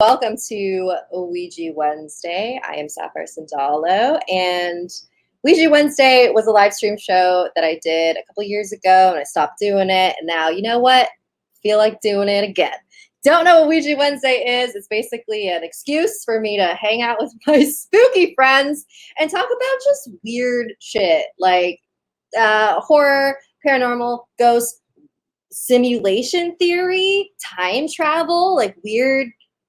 Welcome to OUIJA Wednesday. I am Sapphire Sandalo, and OUIJA Wednesday was a live stream show that I did a couple years ago, and I stopped doing it. And now, you know what? Feel like doing it again. Don't know what OUIJA Wednesday is. It's basically an excuse for me to hang out with my spooky friends and talk about just weird shit like horror, paranormal, ghosts, simulation theory, time travel, like weird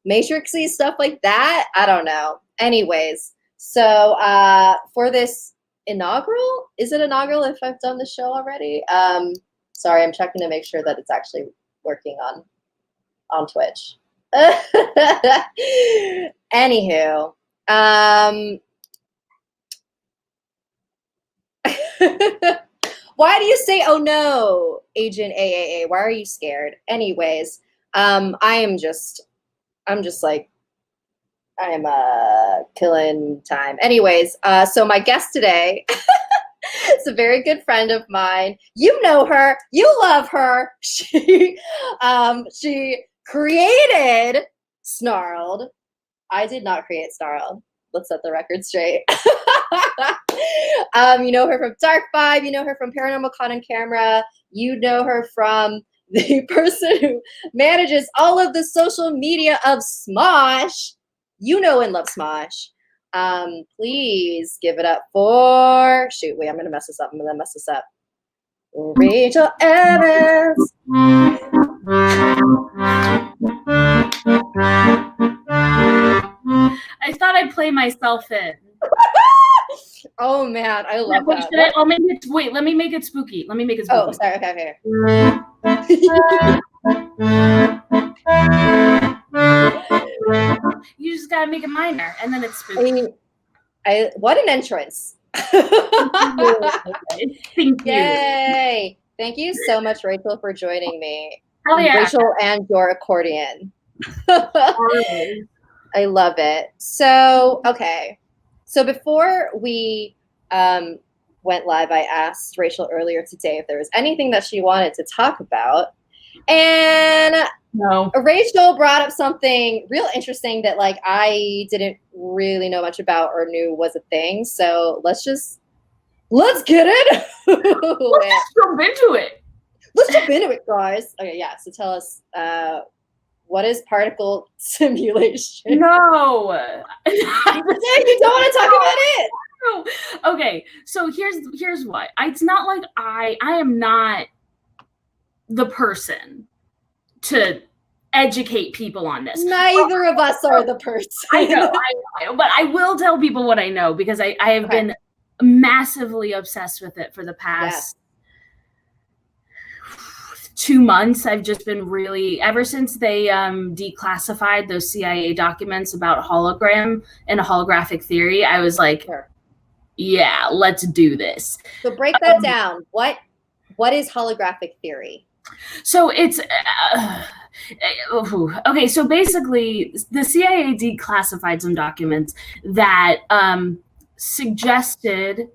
matrixy stuff like that. I don't know. Anyways, so for this inaugural, is it inaugural if I've done the show already? Sorry, I'm checking to make sure that it's actually working on Twitch. Anywho, why do you say oh no, Agent AAA? Why are you scared? Anyways, I'm just like, I am killing time. Anyways, so my guest today is a very good friend of mine. You know her. You love her. She created Snarled. I did not create Snarled. Let's set the record straight. You know her from Dark Vibe. You know her from Paranormal Caught on Camera. You know her from the person who manages all of the social media of Smosh. You know and love Smosh. Please give it up for, shoot, wait, I'm going to mess this up. Rachel Evans. I thought I'd play myself in. Oh man, I love that. Let me make it spooky. Oh, sorry. Okay. You just gotta make it minor, and then it's spooky. What an entrance! Thank you. Yay! Thank you so much, Rachel, for joining me. Hell yeah. Rachel and your accordion. I love it. So, okay. So before we went live, I asked Rachel earlier today if there was anything that she wanted to talk about. And no. Rachel brought up something real interesting that like I didn't really know much about or knew was a thing. So let's get it. Let's jump into it. Let's jump into it, guys. Okay, yeah. So tell us, what is particle simulation? No. You don't want to talk about it. No. Okay, so here's what. It's not like I am not the person to educate people on this. Neither of us are the person. I know, but I will tell people what I know because I have been massively obsessed with it for the past 2 months. I've just been really, ever since they declassified those CIA documents about hologram and holographic theory, I was like, yeah, let's do this. So break that down. What is holographic theory? So it's okay. So basically, the CIA declassified some documents that suggested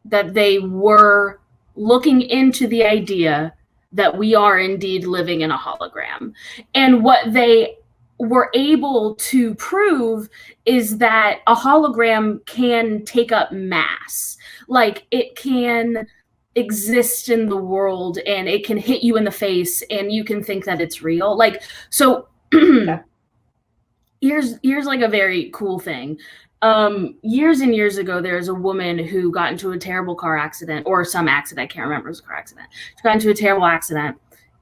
that they were looking into the idea that we are indeed living in a hologram. And what they were able to prove is that a hologram can take up mass. Like it can exist in the world and it can hit you in the face and you can think that it's real. Like, so here's like a very cool thing. Years and years ago, there's a woman who got into a terrible car accident or some accident. I can't remember. It was a car accident. She got into a terrible accident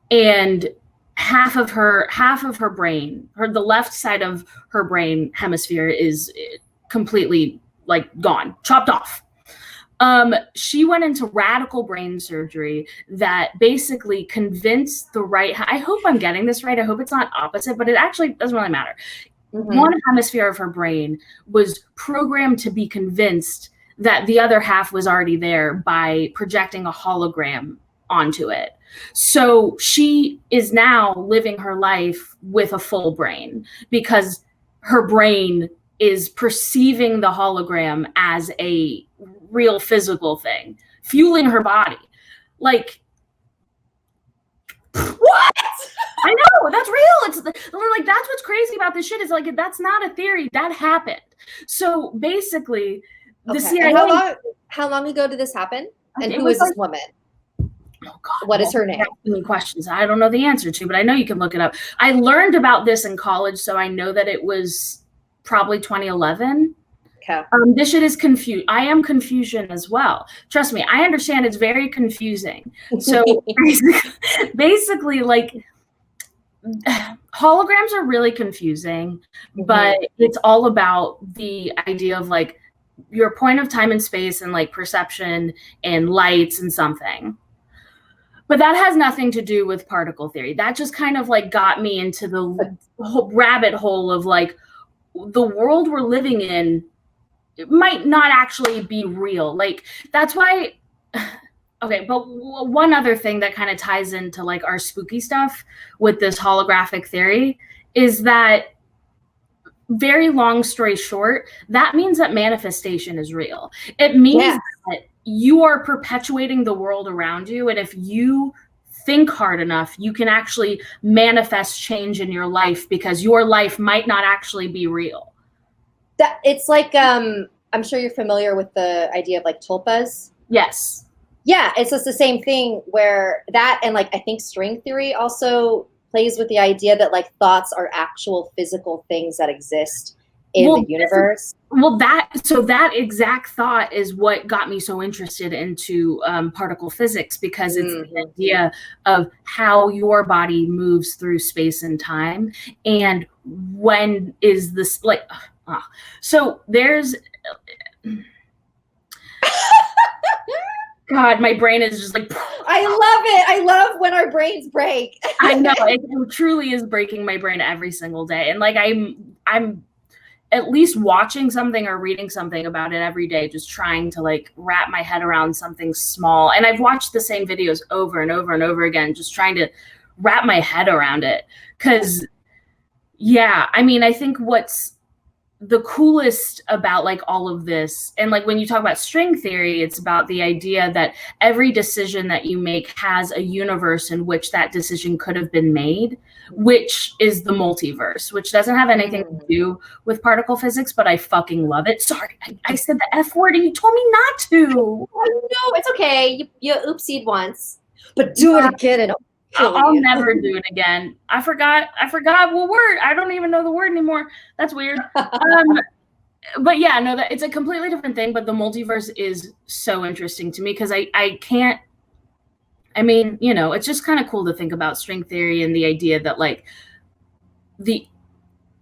and half of her brain, the left side of her brain hemisphere is completely like gone, chopped off. She went into radical brain surgery that basically convinced the right, I hope I'm getting this right. I hope it's not opposite, but it actually doesn't really matter. Mm-hmm. One hemisphere of her brain was programmed to be convinced that the other half was already there by projecting a hologram onto it. So she is now living her life with a full brain because her brain is perceiving the hologram as a real physical thing, fueling her body. Like, what? What? I know, that's real. It's like, that's what's crazy about this shit is like, that's not a theory, that happened. So basically, the CIA. And how long ago did this happen? And who is this woman? Oh God, what is her name? Asking questions I don't know the answer to, but I know you can look it up. I learned about this in college, so I know that it was probably 2011. Okay. This shit is confused. I am confusion as well. Trust me, I understand it's very confusing. So basically, like, holograms are really confusing, but it's all about the idea of like your point of time and space and like perception and lights and something. But that has nothing to do with particle theory. That just kind of like got me into the rabbit hole of like the world we're living in might not actually be real. Like, that's why. Okay, but one other thing that kind of ties into like our spooky stuff with this holographic theory is that, very long story short, that means that manifestation is real. It means that you are perpetuating the world around you, and if you think hard enough, you can actually manifest change in your life because your life might not actually be real. That it's like I'm sure you're familiar with the idea of like tulpas. Yes. Yeah, it's just the same thing where that, and like I think string theory also plays with the idea that like thoughts are actual physical things that exist in the universe. That exact thought is what got me so interested into particle physics, because it's the idea of how your body moves through space and time, and when is this like so there's God, my brain is just like, I love it. I love when our brains break. I know, it truly is breaking my brain every single day. And like, I'm at least watching something or reading something about it every day, just trying to like wrap my head around something small. And I've watched the same videos over and over and over again, just trying to wrap my head around it. Cause yeah, I mean, I think what's the coolest about like all of this, and like when you talk about string theory, it's about the idea that every decision that you make has a universe in which that decision could have been made, which is the multiverse, which doesn't have anything to do with particle physics, but I fucking love it. Sorry, I said the F word and you told me not to. No, it's okay. You oopsied once, but do it again and I'll never do it again. I forgot what word. I don't even know the word anymore. That's weird. But yeah, no, that it's a completely different thing. But the multiverse is so interesting to me because I can't. I mean, you know, it's just kind of cool to think about string theory and the idea that like the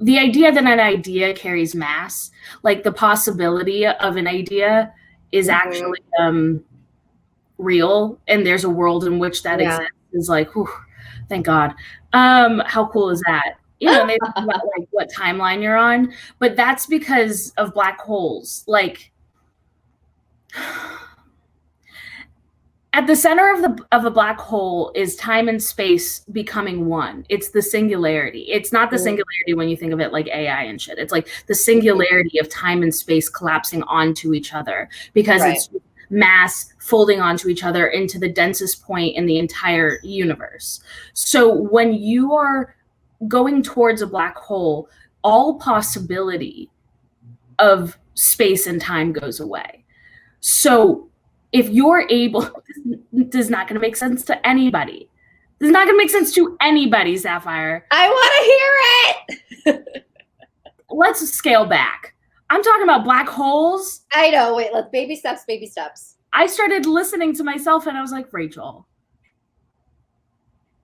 idea that an idea carries mass, like the possibility of an idea is actually real, and there's a world in which that exists. Is like, whew, thank God. How cool is that? You know, maybe about like what timeline you're on, but that's because of black holes. Like, at the center of a black hole is time and space becoming one. It's the singularity. It's not the singularity when you think of it like AI and shit. It's like the singularity of time and space collapsing onto each other because it's mass folding onto each other into the densest point in the entire universe. So when you are going towards a black hole, all possibility of space and time goes away. So if you're able, this is not going to make sense to anybody. This is not going to make sense to anybody, Sapphire. I want to hear it. Let's scale back. I'm talking about black holes. I know. Wait, let's baby steps, baby steps. I started listening to myself and I was like, Rachel,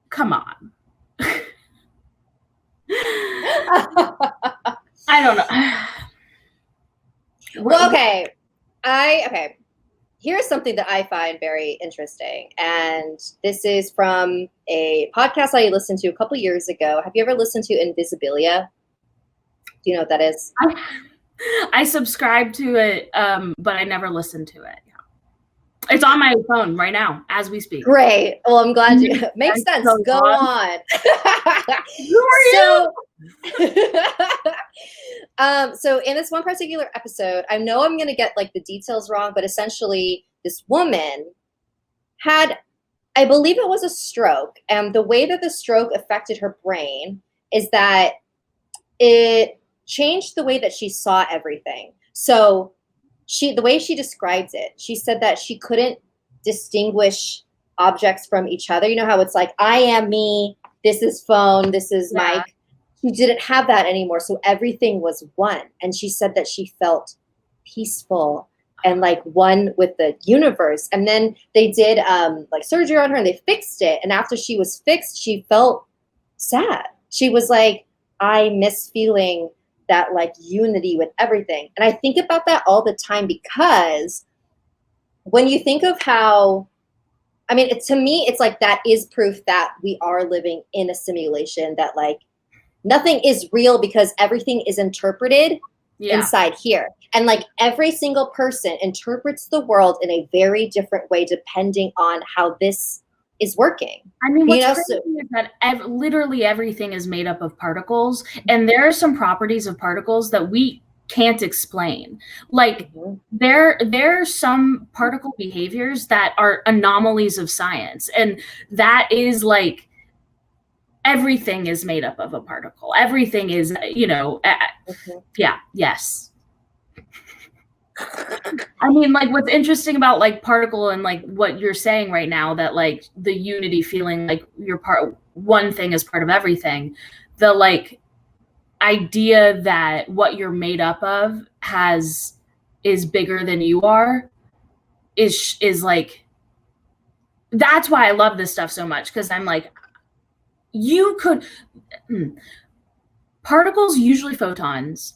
come on. I don't know. Well, okay. Here's something that I find very interesting. And this is from a podcast I listened to a couple years ago. Have you ever listened to Invisibilia? Do you know what that is? I subscribe to it, but I never listened to it. It's on my phone right now as we speak. Great. Well, I'm glad you makes sense. Go on. Who are you? So in this one particular episode, I know I'm going to get like the details wrong, but essentially this woman had I believe it was a stroke. And the way that the stroke affected her brain is that it changed the way that she saw everything. So the way she describes it, she said that she couldn't distinguish objects from each other. You know how it's like, I am me, this is phone, this is Mike. She didn't have that anymore. So everything was one. And she said that she felt peaceful and like one with the universe. And then they did like surgery on her and they fixed it. And after she was fixed, she felt sad. She was like, I miss feeling that like unity with everything. And I think about that all the time, because when you think of how, I mean, to me, it's like that is proof that we are living in a simulation, that like nothing is real because everything is interpreted inside here. And like every single person interprets the world in a very different way depending on how this is working. I mean, what's crazy is that literally everything is made up of particles, and there are some properties of particles that we can't explain. Like there are some particle behaviors that are anomalies of science, and that is like everything is made up of a particle. Everything is, you know, yes. I mean, like, what's interesting about like particle and like what you're saying right now, that like the unity feeling, like you're one thing is part of everything, the like idea that what you're made up of is bigger than you are is like, that's why I love this stuff so much, because I'm like, you could particles, usually photons,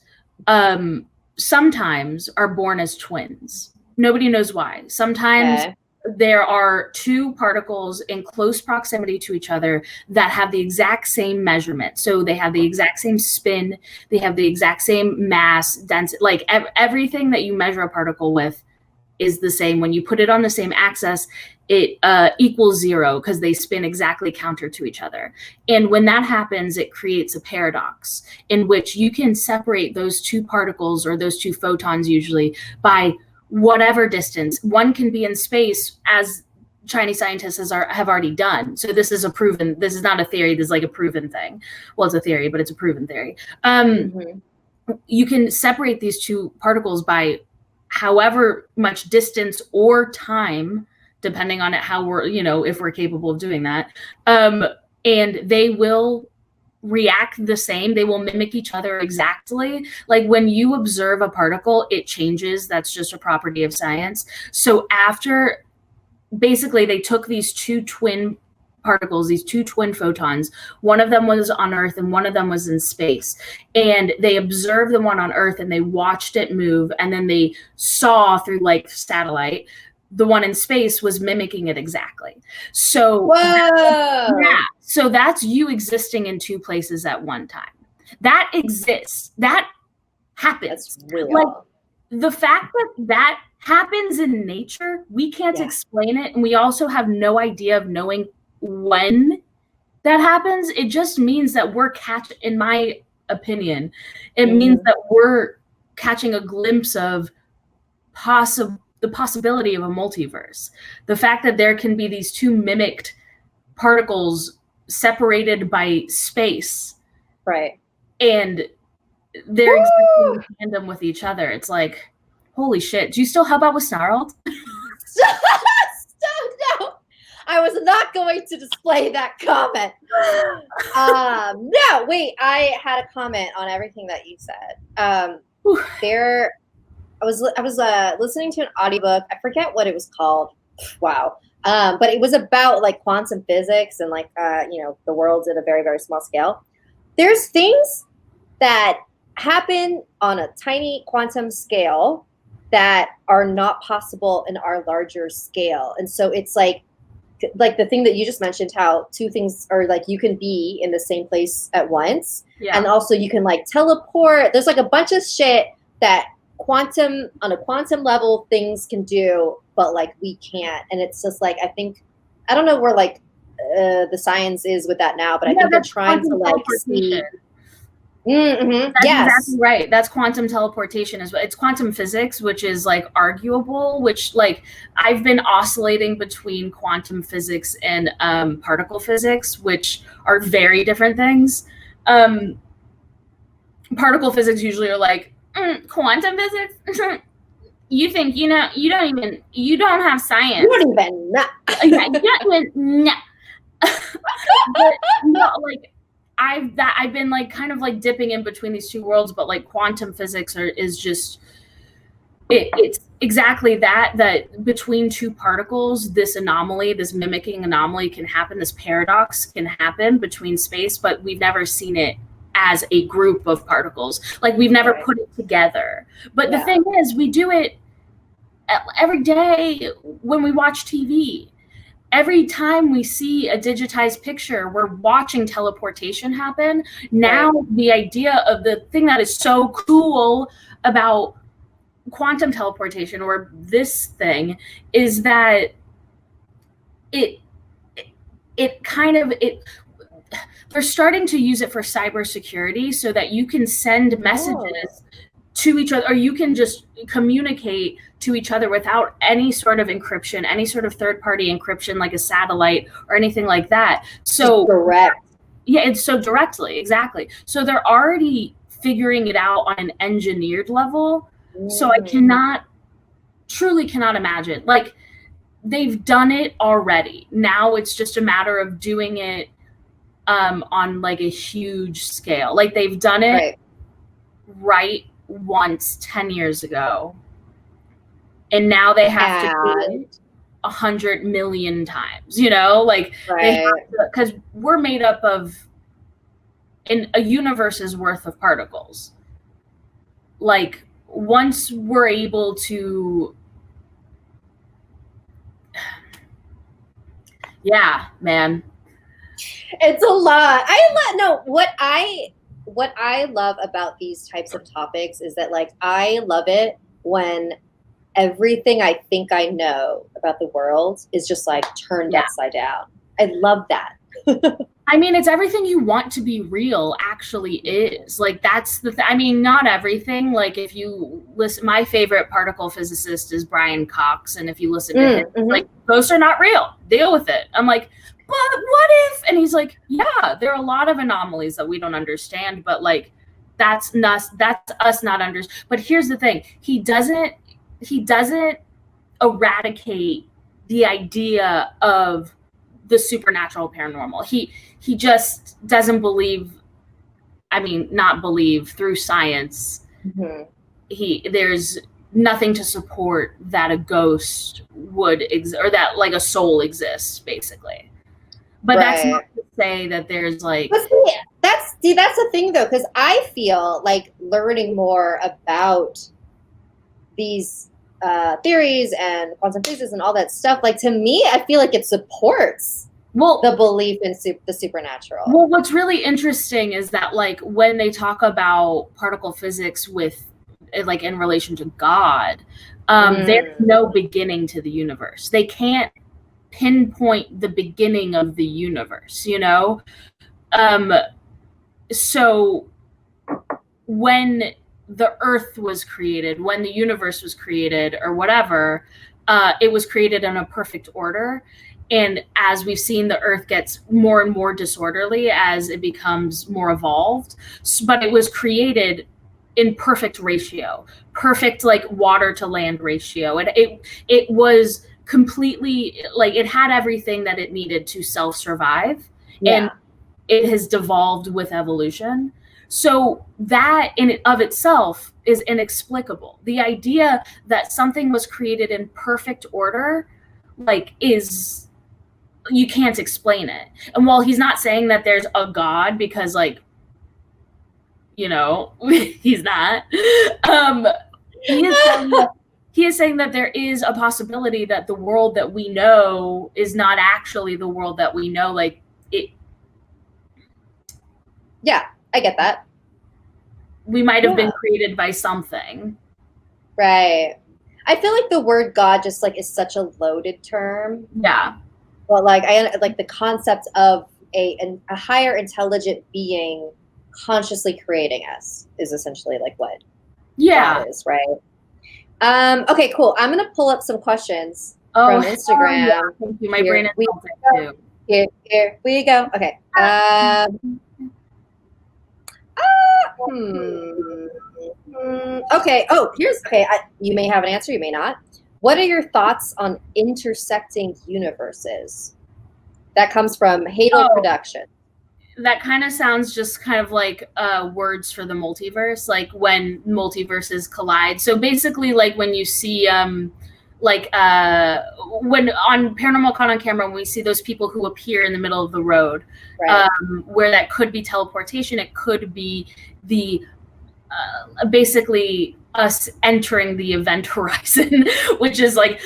sometimes are born as twins. Nobody knows why. Sometimes there are two particles in close proximity to each other that have the exact same measurement. So they have the exact same spin, they have the exact same mass, density, like everything that you measure a particle with is the same. When you put it on the same axis, it equals 0 because they spin exactly counter to each other. And when that happens, it creates a paradox in which you can separate those two particles, or those two photons usually, by whatever distance. One can be in space, as Chinese scientists have already done. So this is not a theory, this is like a proven thing. Well, it's a theory, but it's a proven theory. You can separate these two particles by however much distance or time, depending on how we're, you know, if we're capable of doing that. And they will react the same. They will mimic each other exactly. Like when you observe a particle, it changes. That's just a property of science. So after, basically, they took these two twin particles, these two twin photons. One of them was on Earth and one of them was in space. And they observed the one on Earth and they watched it move. And then they saw through like satellite, the one in space was mimicking it exactly. So, so that's you existing in two places at one time. That exists. That happens. That's real. Like the fact that happens in nature, we can't explain it. And we also have no idea of knowing when that happens. It just means that we're in my opinion, it means that we're catching a glimpse of the possibility of a multiverse. The fact that there can be these two mimicked particles separated by space, right, and they're existing in tandem with each other. It's like, holy shit. Do you still help out with Snarled? No, I was not going to display that comment. No, wait, I had a comment on everything that you said. I was listening to an audiobook. I forget what it was called. Wow. But it was about like quantum physics and like, you know, the world's at a very, very small scale. There's things that happen on a tiny quantum scale that are not possible in our larger scale. And so it's like the thing that you just mentioned, how two things are like, you can be in the same place at once. Yeah. And also you can like teleport. There's like a bunch of shit that on a quantum level things can do, but like we can't. And it's just like, I don't know where like the science is with that now, but I think they're trying to like see. Mm-hmm. That's Yes. exactly right. That's quantum teleportation as well. It's quantum physics, which is like arguable, which like I've been oscillating between quantum physics and particle physics, which are very different things. Particle physics usually are like, quantum physics? You think, you know, you don't have science. You don't even know. Yeah, you don't even know. But, no, like, I've been like kind of like dipping in between these two worlds, but like quantum physics is just it's exactly that between two particles, this anomaly, this mimicking anomaly can happen, this paradox can happen between space, but we've never seen it as a group of particles. Like we've never put it together. But the thing is, we do it every day when we watch TV. Every time we see a digitized picture, we're watching teleportation happen. Now, the idea of the thing that is so cool about quantum teleportation or this thing is that they're starting to use it for cybersecurity so that you can send messages to each other, or you can just communicate to each other without any sort of encryption, any sort of third-party encryption like a satellite or anything like that. So direct. Yeah, it's so directly, exactly. So they're already figuring it out on an engineered level. So I truly cannot imagine. Like, they've done it already. Now it's just a matter of doing it on like a huge scale. Like they've done it right once 10 years ago. And now they have to do it 100 million times, you know, like they have to, because we're made up of in a universe's worth of particles. Like once we're able to, yeah, man, it's a lot. What I love about these types of topics is that like I love it when everything I think I know about the world is just like turned upside down. I love that. I mean, it's everything you want to be real actually is. Like, that's the I mean, not everything. Like, if you listen, my favorite particle physicist is Brian Cox. And if you listen to him, like, ghosts are not real. Deal with it. I'm like, but what if? And he's like, yeah, there are a lot of anomalies that we don't understand. But, like, that's us not understanding. But here's the thing. He doesn't eradicate the idea of the supernatural paranormal. He just doesn't believe, not believe through science. There's nothing to support that a ghost would exist or that like a soul exists, basically. But that's not to say that there's like. But that's the thing though, because I feel like learning more about these theories and quantum physics and all that stuff, like to me, I feel like it supports the belief in the supernatural. Well, what's really interesting is that like when they talk about particle physics with like in relation to God, there's no beginning to the universe. They can't pinpoint the beginning of the universe, you know? So when the earth was created, when the universe was created or whatever, it was created in a perfect order. And as we've seen, the earth gets more and more disorderly as it becomes more evolved. But it was created in perfect ratio, perfect like water to land ratio. And it was completely like it had everything that it needed to self-survive. And it has devolved with evolution. So that in and of itself is inexplicable. The idea that something was created in perfect order, like, is, you can't explain it. And while he's not saying that there's a God, because like, you know, he's not, he is saying that there is a possibility that the world that we know is not actually the world that we know. Like it. Yeah, I get that. We might have been created by something. Right. I feel like the word God just like is such a loaded term. Yeah. But like I like the concept of a higher intelligent being consciously creating us is essentially like what Yeah. God is, right? Okay, cool. I'm gonna pull up some questions from Instagram. Yeah. Thank you. My brain is melting too. Here we go. Okay. Okay. Oh, you may have an answer, you may not. What are your thoughts on intersecting universes? That comes from Hadel Production. That kind of sounds just kind of like words for the multiverse, like when multiverses collide. So basically, like when you see when on Paranormal Caught on Camera, when we see those people who appear in the middle of the road, right. Where that could be teleportation, it could be the basically us entering the event horizon, which is like,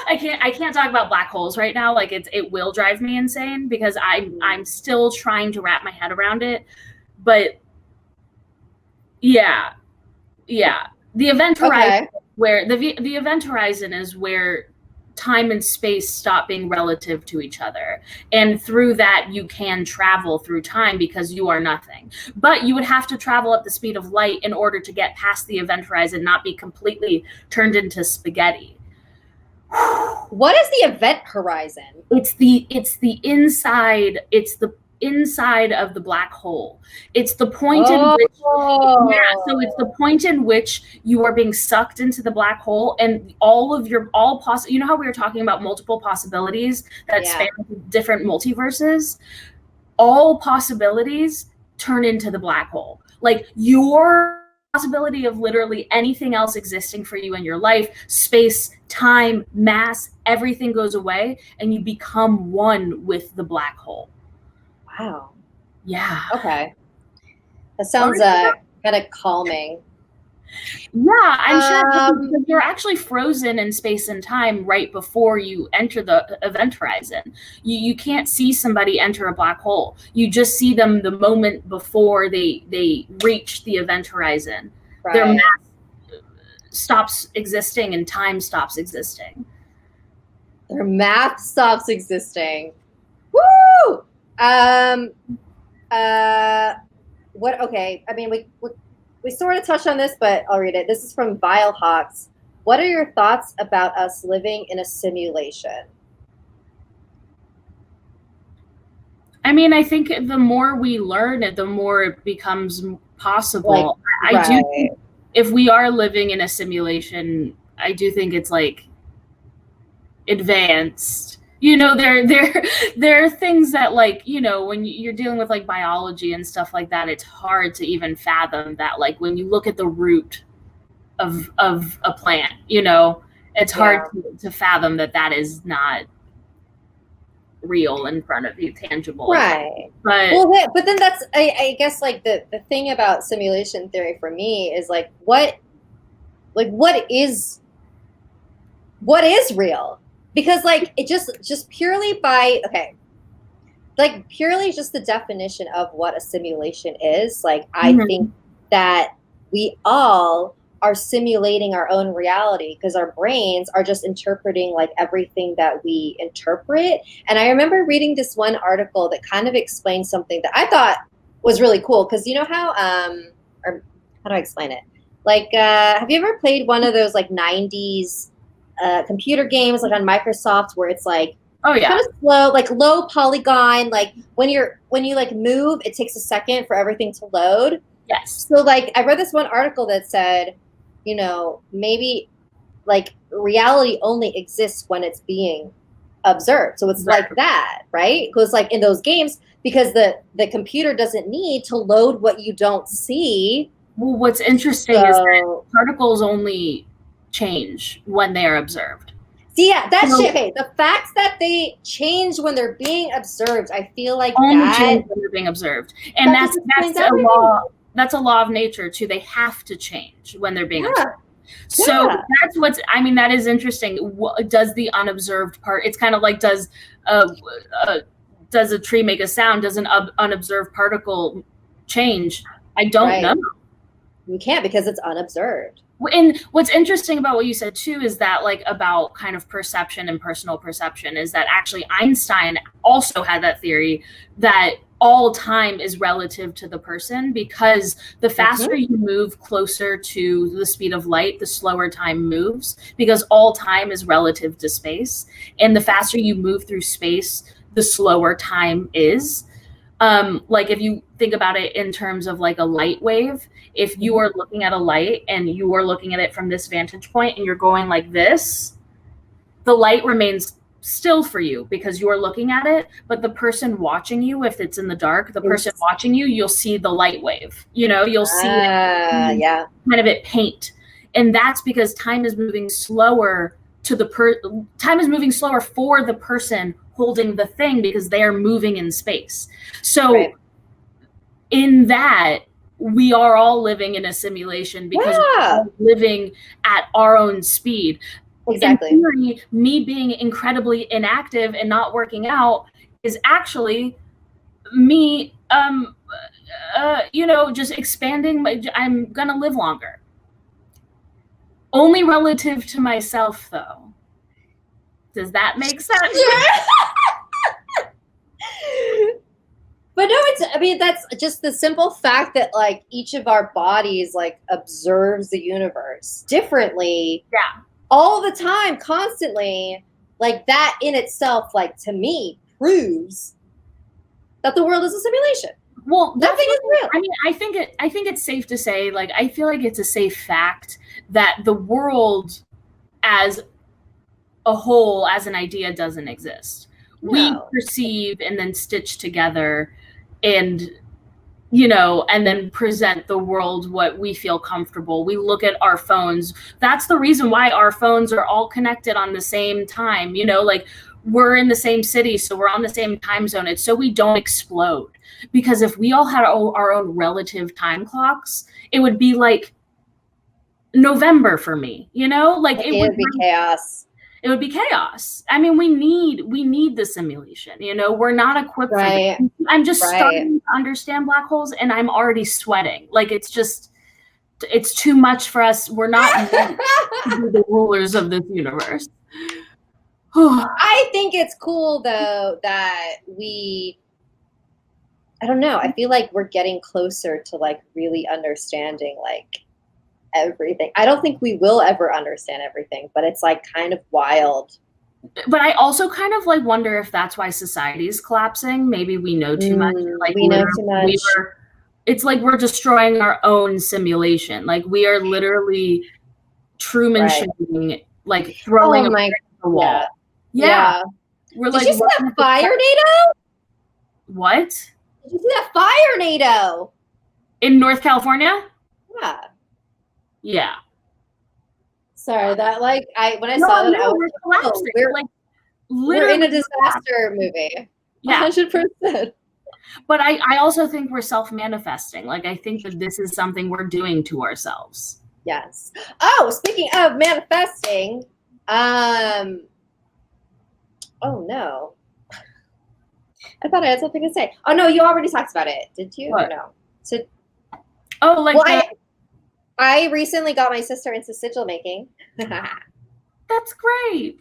I can't talk about black holes right now. Like it will drive me insane because I'm still trying to wrap my head around it. But yeah, the event horizon, where the event horizon is where time and space stop being relative to each other, and through that you can travel through time because you are nothing, but you would have to travel at the speed of light in order to get past the event horizon, not be completely turned into spaghetti. What is the event horizon? It's the inside of the black hole. It's the point in which so it's the point in which you are being sucked into the black hole, and you know how we were talking about multiple possibilities that span different multiverses? All possibilities turn into the black hole. Like your possibility of literally anything else existing for you in your life, space, time, mass, everything goes away, and you become one with the black hole. Wow. Yeah. Okay. That sounds kind of calming. Yeah, I'm sure because you're actually frozen in space and time right before you enter the event horizon. You can't see somebody enter a black hole. You just see them the moment before they reach the event horizon. Right. Their mass stops existing and time stops existing. Their math stops existing. Woo! What? Okay. I mean, we sort of touched on this, but I'll read it. This is from Vile Hawks. What are your thoughts about us living in a simulation? I mean, I think the more we learn it, the more it becomes possible. I do think if we are living in a simulation, I do think it's like advanced. You know, there are things that, like, you know, when you're dealing with like biology and stuff like that, it's hard to even fathom that. Like when you look at the root of a plant, you know, it's hard to fathom that is not real in front of you, tangible. Right. But then that's I guess like the thing about simulation theory for me is like what is real? Because like it just purely by purely just the definition of what a simulation is, like I think that we all are simulating our own reality because our brains are just interpreting like everything that we interpret. And I remember reading this one article that kind of explained something that I thought was really cool, because you know how or how do I explain it? Like have you ever played one of those like 90s computer games like on Microsoft where it's like kind of slow, like low polygon, like when you like move, it takes a second for everything to load. Yes. So like I read this one article that said, you know, maybe like reality only exists when it's being observed. So it's like that, right? Because like in those games, because the computer doesn't need to load what you don't see. Well, what's interesting is that particles only change when they are observed. See, yeah, that's shit. Okay, the facts that they change when they're being observed, I feel like only change when they're being observed, and that's a law. That's a law of nature too. They have to change when they're being observed. So that's what's. I mean, that is interesting. Does the unobserved part? It's kind of like does a tree make a sound? Does an unobserved particle change? I don't know. You can't because it's unobserved. And what's interesting about what you said too is that like about kind of perception and personal perception is that actually Einstein also had that theory that all time is relative to the person, because the faster you move closer to the speed of light, the slower time moves, because all time is relative to space. And the faster you move through space, the slower time is. Like if you think about it in terms of like a light wave, if you are looking at a light and you are looking at it from this vantage point and you're going like this, the light remains still for you because you're looking at it, but the person watching you, if it's in the dark, the person watching you, you'll see the light wave, you know, you'll see it, kind of it paint. And that's because time is moving slower to the time is moving slower for the person holding the thing, because they are moving in space. So in that, we are all living in a simulation because we're all living at our own speed. Exactly. In theory, me being incredibly inactive and not working out is actually me, you know, just expanding. I'm going to live longer. Only relative to myself, though. Does that make sense? But no, I mean, that's just the simple fact that like each of our bodies like observes the universe differently. Yeah. All the time, constantly, like that in itself, like to me, proves that the world is a simulation. Well, nothing is real. I mean, I think it's safe to say, like, I feel like it's a safe fact that the world as a whole, as an idea, doesn't exist. No. We perceive and then stitch together and, you know, and then present the world what we feel comfortable. We look at our phones. That's the reason why our phones are all connected on the same time. You know, like we're in the same city, so we're on the same time zone. It's so we don't explode. Because if we all had our own relative time clocks, it would be like November for me, you know? Like it would be chaos. It would be chaos. I mean, we need the simulation, you know, we're not equipped for it. I'm just starting to understand black holes and I'm already sweating. Like, it's too much for us. We're not meant to be the rulers of this universe. I think it's cool though that I don't know. I feel like we're getting closer to like really understanding like everything. I don't think we will ever understand everything, but it's like kind of wild. But I also kind of like wonder if that's why society is collapsing. Maybe we know too much. Like we know too much. It's like we're destroying our own simulation. Like we are literally Truman showing, like throwing a brick at the wall. Yeah. We're Did you see that fire NATO? What? Did you see that fire NATO? In North California? Yeah. Yeah. Sorry, that like when I saw that, I was like, we're in a disaster movie. Yeah. 100%. But I also think we're self-manifesting. Like I think that this is something we're doing to ourselves. Yes. Oh, speaking of manifesting, oh no. I thought I had something to say. Oh no, you already talked about it. Did you? What? Or no. So I recently got my sister into sigil making. That's great.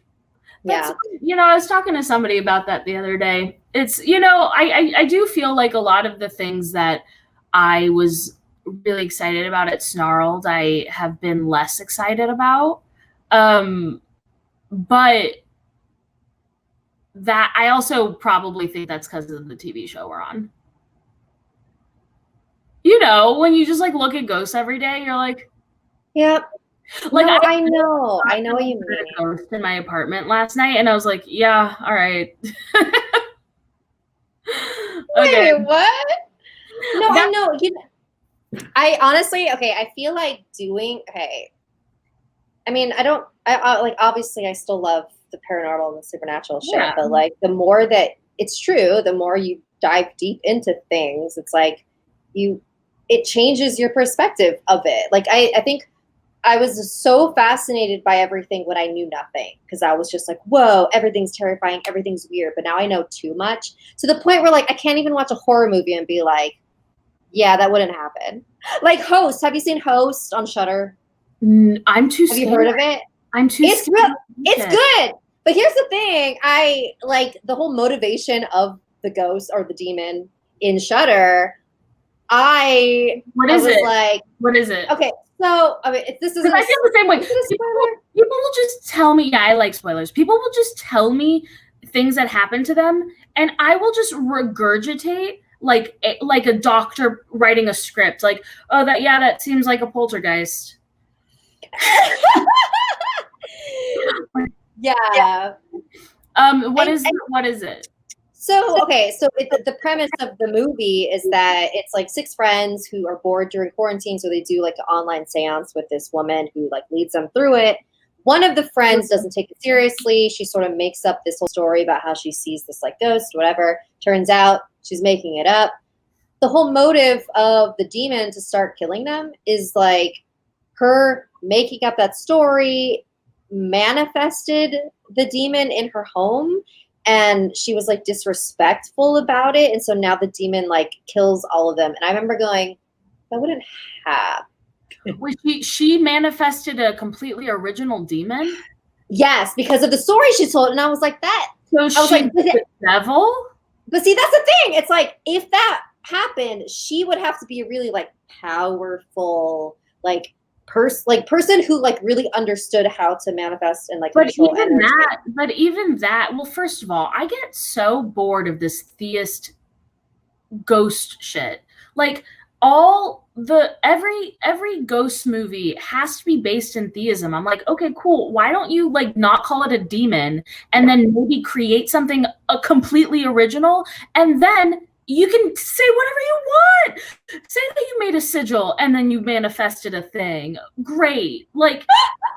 You know, I was talking to somebody about that the other day. It's, you know, I do feel like a lot of the things that I was really excited about at Snarled, I have been less excited about. But that I also probably think that's because of the TV show we're on. You know, when you just like look at ghosts every day, you're like, yep. Like no, I know what you mean. A ghost in my apartment last night, and I was like, yeah, all right. Okay. Wait, what? No, I know. You know, I honestly, I feel like I mean, I like, obviously I still love the paranormal and the supernatural shit, but like the more that it's true, the more you dive deep into things, it's like it changes your perspective of it. Like I think I was so fascinated by everything when I knew nothing, because I was just like, whoa, everything's terrifying, everything's weird. But now I know too much, to the point where like I can't even watch a horror movie and be like, yeah, that wouldn't happen. Like Host. Have you seen Host on Shudder? I'm too scared. Have you heard of it? I'm too It's scared. It's good. But here's the thing. I like the whole motivation of the ghost or the demon in Shudder, I was like, what is it? Okay, so I mean, this is. I feel the same way. People will just tell me. Yeah, I like spoilers. People will just tell me things that happen to them, and I will just regurgitate like a doctor writing a script. Like, oh, that seems like a poltergeist. Yeah. What is it? So, okay, so the premise of the movie is that it's like 6 friends who are bored during quarantine, so they do like an online seance with this woman who like leads them through it. One of the friends doesn't take it seriously. She sort of makes up this whole story about how she sees this like ghost, whatever. Turns out she's making it up. The whole motive of the demon to start killing them is like her making up that story manifested the demon in her home, and she was like disrespectful about it, and so now the demon like kills all of them. And I remember going, that wouldn't happen. She manifested a completely original demon? Yes, because of the story she told, and I was like, that. So I was like, the devil? But see, that's the thing. It's like, if that happened, she would have to be a really like powerful person who like really understood how to manifest and like control energy. But even that, well, first of all, I get so bored of this theist ghost shit. Like every ghost movie has to be based in theism. I'm like, okay, cool. Why don't you like not call it a demon and then maybe create something completely original, and then you can say whatever you want. Say that you made a sigil and then you manifested a thing. Great. Like,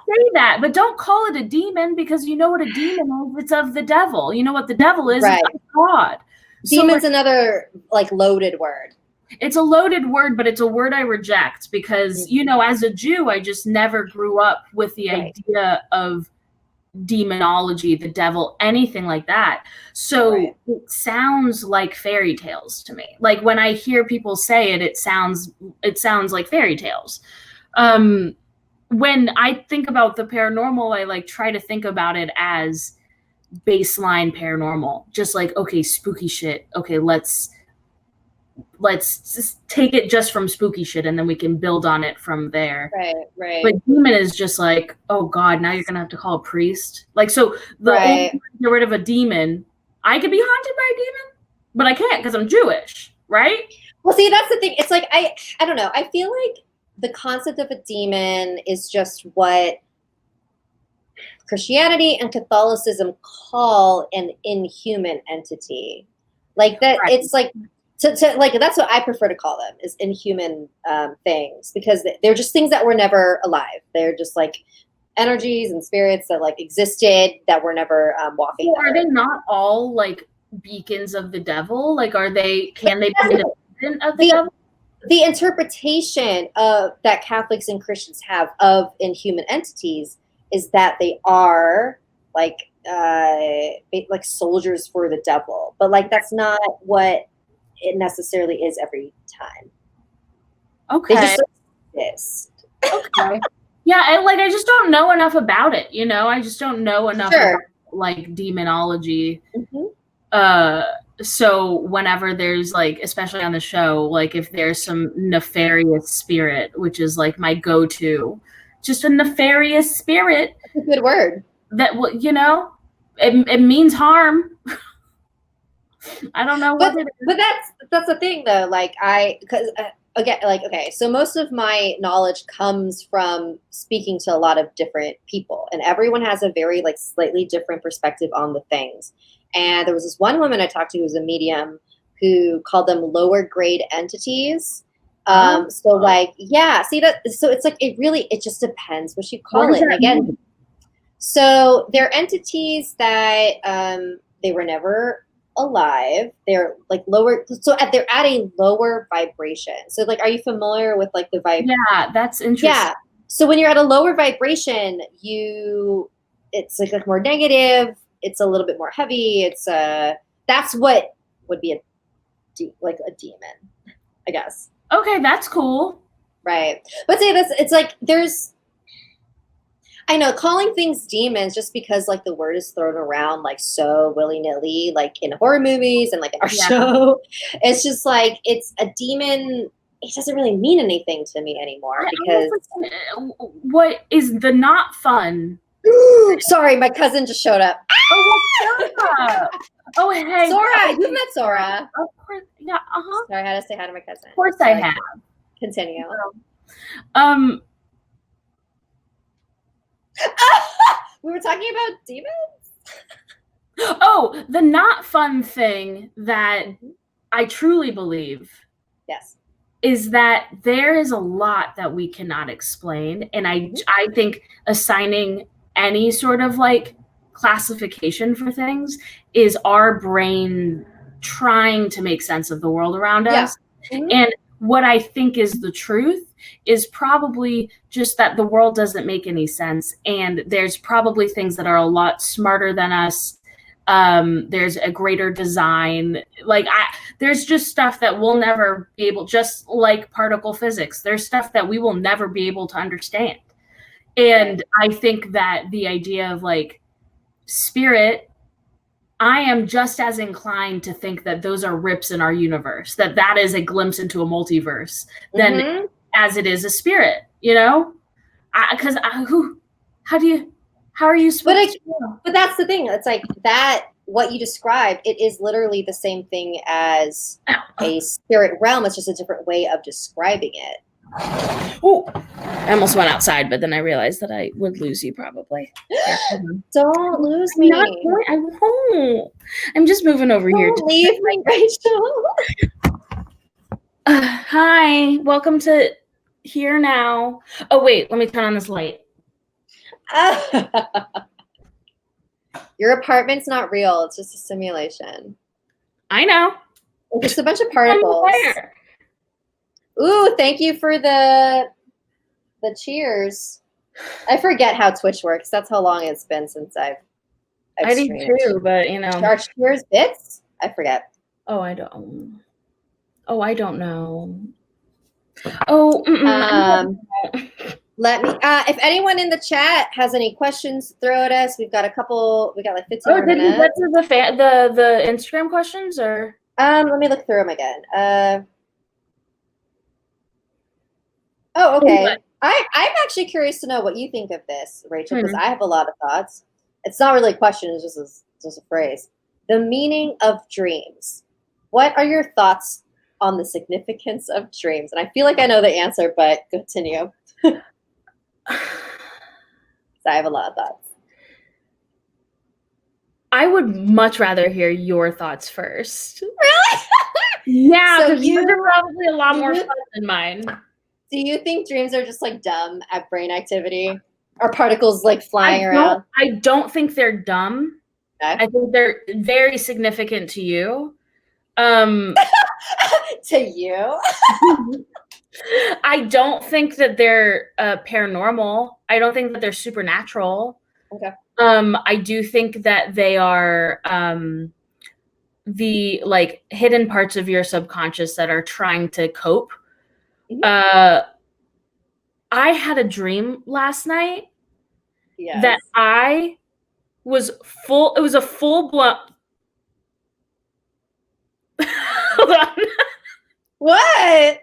say that, but don't call it a demon, because you know what a demon is. It's of the devil. You know what the devil is? Right. It's God. Demon's another like loaded word. It's a loaded word, but it's a word I reject because, you know, as a Jew, I just never grew up with the idea of demonology, the devil, anything like that. So it sounds like fairy tales to me. Like when I hear people say it, it sounds like fairy tales. When I think about the paranormal, I like try to think about it as baseline paranormal, just like, okay, spooky shit. Okay, let's just take it just from spooky shit, and then we can build on it from there. Right. But demon is just like, oh God, now you're gonna have to call a priest. Like, so the only way to get rid of a demon, I could be haunted by a demon, but I can't because I'm Jewish, right? Well, see, that's the thing. It's like I don't know. I feel like the concept of a demon is just what Christianity and Catholicism call an inhuman entity. Like that, it's like. To like, that's what I prefer to call them, is inhuman things, because they're just things that were never alive. They're just like energies and spirits that like existed that were never walking. So are they not all like beacons of the devil? Like, can they be independent of the devil? The interpretation of that Catholics and Christians have of inhuman entities is that they are like soldiers for the devil, but like that's not what it necessarily is every time. Okay. They just exist. Okay. Yeah, I just don't know enough about it, you know? I just don't know enough about like demonology. So whenever there's like, especially on the show, like if there's some nefarious spirit, which is like my go-to, just a nefarious spirit. That's a good word. That, you know, it means harm. I don't know what it is. But that's the thing though. Like so most of my knowledge comes from speaking to a lot of different people, and everyone has a very like slightly different perspective on the things. And there was this one woman I talked to who was a medium who called them lower grade entities. So like, yeah, see that. So it's like, it just depends what you call it. And again, so they're entities that they were never alive. They're like lower, so they're at a lower vibration. So like, are you familiar with like the vibration? Yeah, that's interesting. Yeah. So when you're at a lower vibration, it's like more negative. It's a little bit more heavy. It's that's what would be a demon, I guess. Okay, that's cool. Right. But say this, it's like I know, calling things demons just because like the word is thrown around like so willy-nilly, like in horror movies and like in our show. It's just like it's a demon. It doesn't really mean anything to me anymore because what is the not fun? Sorry, my cousin just showed up. Oh, hey. Sora, you've met Sora. Of course, yeah, Sorry, I had to say hi to my cousin. Of course I have. Continue. We were talking about demons? Oh, the not fun thing that I truly believe is that there is a lot that we cannot explain. And I think assigning any sort of like classification for things is our brain trying to make sense of the world around us. And what I think is the truth is probably just that the world doesn't make any sense. And there's probably things that are a lot smarter than us. There's a greater design. Like there's just stuff that we'll never be able, just like particle physics, there's stuff that we will never be able to understand. And I think that the idea of like spirit, I am just as inclined to think that those are rips in our universe, that is a glimpse into a multiverse than as it is a spirit, you know? Because how are you supposed to know? But that's the thing. It's like that, what you described, it is literally the same thing as a spirit realm. It's just a different way of describing it. Oh, I almost went outside, but then I realized that I would lose you probably. Don't lose me. I won't. I'm just moving over here. Don't leave me, Rachel. Hi, welcome to Here Now. Oh, wait, let me turn on this light. Your apartment's not real. It's just a simulation. I know. It's just a bunch of particles. Ooh, thank you for the cheers. I forget how Twitch works. That's how long it's been since I've I do too, but you know. Our cheers bits? I forget. Oh, I don't know. Let me if anyone in the chat has any questions, throw at us. We got like 15 more minutes. Did you get to the Instagram questions or let me look through them again. Oh, okay. I'm actually curious to know what you think of this, Rachel, because I have a lot of thoughts. It's not really a question, it's just a phrase. The meaning of dreams. What are your thoughts on the significance of dreams? And I feel like I know the answer, but continue. So I have a lot of thoughts. I would much rather hear your thoughts first. Really? Yeah, because yours are probably a lot more fun than mine. Do you think dreams are just like dumb at brain activity? Are particles like flying around? I don't think they're dumb. Okay. I think they're very significant to you. To you? I don't think that they're paranormal. I don't think that they're supernatural. Okay. I do think that they are the like hidden parts of your subconscious that are trying to cope. I had a dream last night that I was full. It was a full blown. Hold on. What?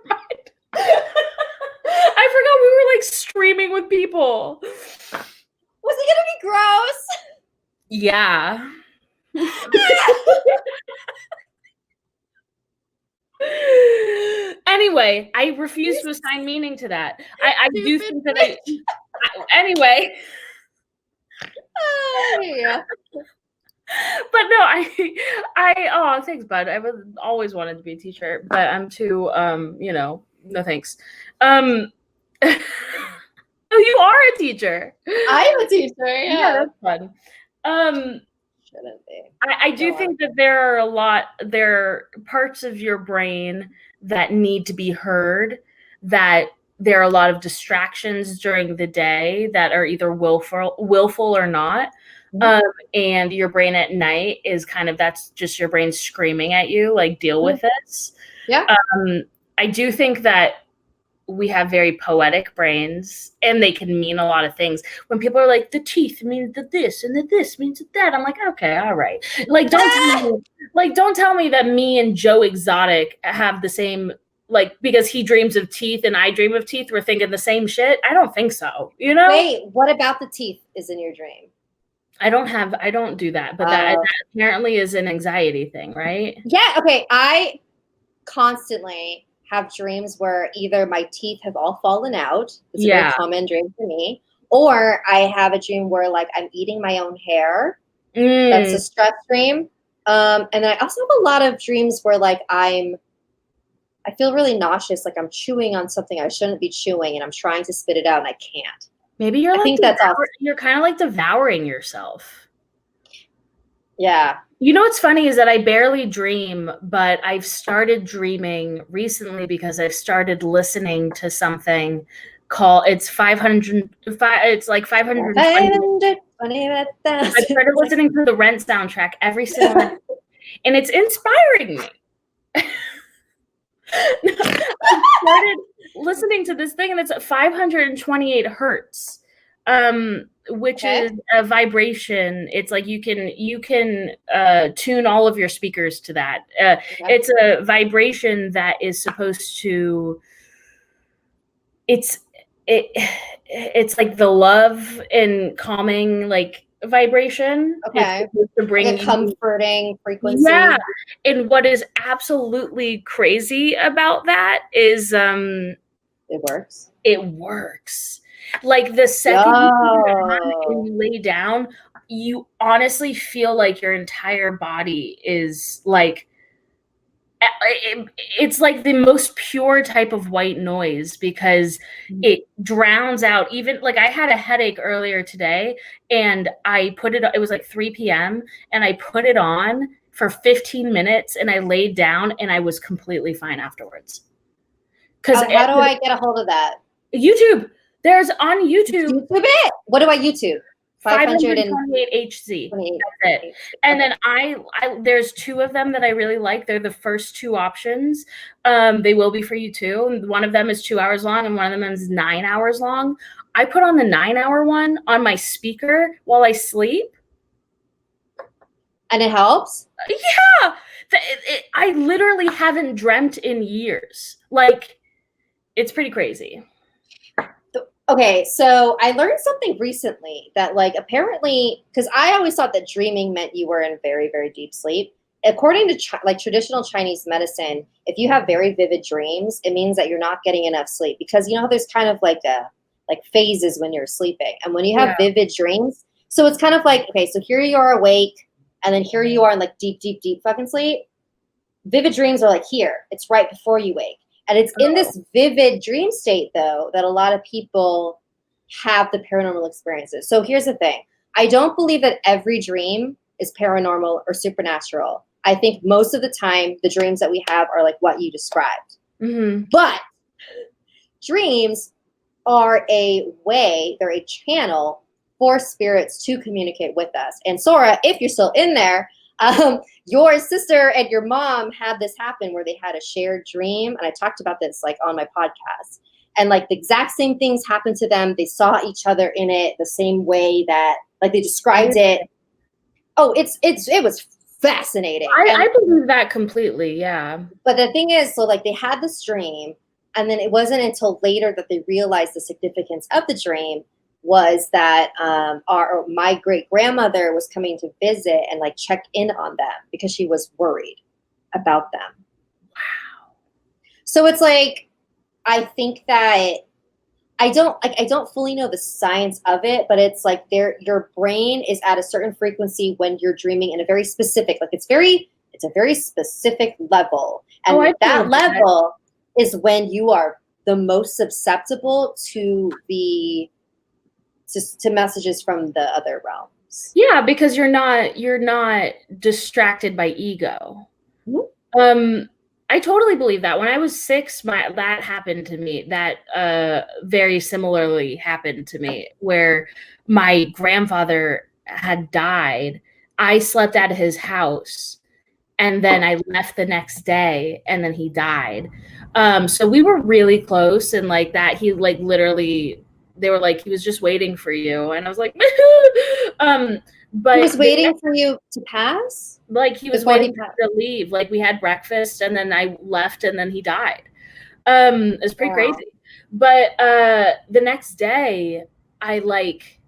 Right. I forgot we were like streaming with people. Was it gonna be gross? Yeah. Anyway, I refuse to assign meaning to that. I do think that anyway. Yeah. But no, oh, thanks, bud. I always wanted to be a teacher, but I'm too no thanks. Oh, you are a teacher. I am a teacher, yeah. That's fun. Shouldn't be. I do think that there are parts of your brain that need to be heard, that there are a lot of distractions during the day that are either willful or not. And your brain at night is that's just your brain screaming at you, like, deal with this. Yeah. I do think that we have very poetic brains, and they can mean a lot of things. When people are like, the teeth means the this and the this means that, I'm like, okay, all right. Like, don't tell me that me and Joe Exotic have the same, like, because he dreams of teeth and I dream of teeth, we're thinking the same shit. I don't think so. You know? Wait, what about the teeth is in your dream? I don't do that, but that apparently is an anxiety thing, right? Yeah. Okay. I constantly have dreams where either my teeth have all fallen out. It's a very common dream for me. Or I have a dream where like I'm eating my own hair. That's a stress dream. And then I also have a lot of dreams where like I feel really nauseous, like I'm chewing on something I shouldn't be chewing, and I'm trying to spit it out and I can't. Maybe you're kind of like devouring yourself. Yeah. You know what's funny is that I barely dream, but I've started dreaming recently because I've started listening to something called it's 500. It's like 520. I started listening to the Rent soundtrack every single night, and it's inspiring me. I started listening to this thing, and it's at 528 hertz, which is a vibration. It's like you can tune all of your speakers to that. It's a vibration that is supposed to. It's like the love and calming like vibration. Okay. To bring like a comforting frequency. Yeah. And what is absolutely crazy about that is it works. It works. Like the second you lay down, you honestly feel like your entire body is like it's like the most pure type of white noise, because it drowns out even like I had a headache earlier today, and it was like 3 p.m. and I put it on for 15 minutes and I laid down and I was completely fine afterwards. How do I get a hold of that? YouTube. There's on YouTube. YouTube it? What do I YouTube? 528 HZ. That's it. And then there's two of them that I really like. They're the first two options. They will be for you too. One of them is 2 hours long and one of them is 9 hours long. I put on the 9-hour one on my speaker while I sleep. And it helps? Yeah. I literally haven't dreamt in years. Like, it's pretty crazy. Okay, so I learned something recently that like apparently, because I always thought that dreaming meant you were in very, very deep sleep. According to like traditional Chinese medicine, if you have very vivid dreams, it means that you're not getting enough sleep, because you know how there's kind of like phases when you're sleeping, and when you have vivid dreams, so it's kind of like, okay, so here you are awake, and then here you are in like deep, deep, deep fucking sleep. Vivid dreams are like here, it's right before you wake. And it's in this vivid dream state, though, that a lot of people have the paranormal experiences. So here's the thing. I don't believe that every dream is paranormal or supernatural. I think most of the time, the dreams that we have are like what you described. Mm-hmm. But dreams are a way, they're a channel for spirits to communicate with us. And Sora, if you're still in there, your sister and your mom had this happen where they had a shared dream, and I talked about this like on my podcast, and like the exact same things happened to them. They saw each other in it the same way that like they described it. Oh, it was fascinating. I believe that completely. Yeah. But the thing is, so like they had this dream, and then it wasn't until later that they realized the significance of the dream was that my great grandmother was coming to visit and like check in on them because she was worried about them. Wow. So it's like, I think that I don't fully know the science of it, but it's like your brain is at a certain frequency when you're dreaming in a very specific, like it's a very specific level. And that level is when you are the most susceptible to to messages from the other realms. Yeah, because you're not distracted by ego. Mm-hmm. I totally believe that. When I was 6, that happened to me. That very similarly happened to me, where my grandfather had died. I slept at his house, and then I left the next day, and then he died. So we were really close, and like that, he like literally, they were like, he was just waiting for you, and I was like, but He was waiting for you to pass? like he was Before he waiting for passed? me to leave. Like we had breakfast, and then I left, and then he died. It's pretty Wow. crazy. But the next day, I like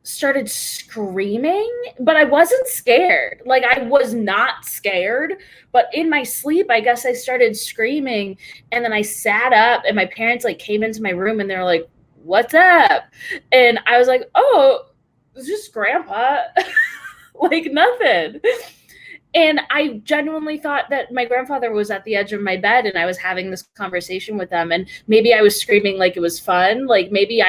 started screaming, but I wasn't scared. Like I was not scared, but in my sleep, I guess I started screaming, and then I sat up, and my parents like came into my room, and they're like, "What's up?" And I was like, "Oh, it's just Grandpa." Like nothing. And I genuinely thought that my grandfather was at the edge of my bed, and I was having this conversation with them, and maybe I was screaming like it was fun. Like maybe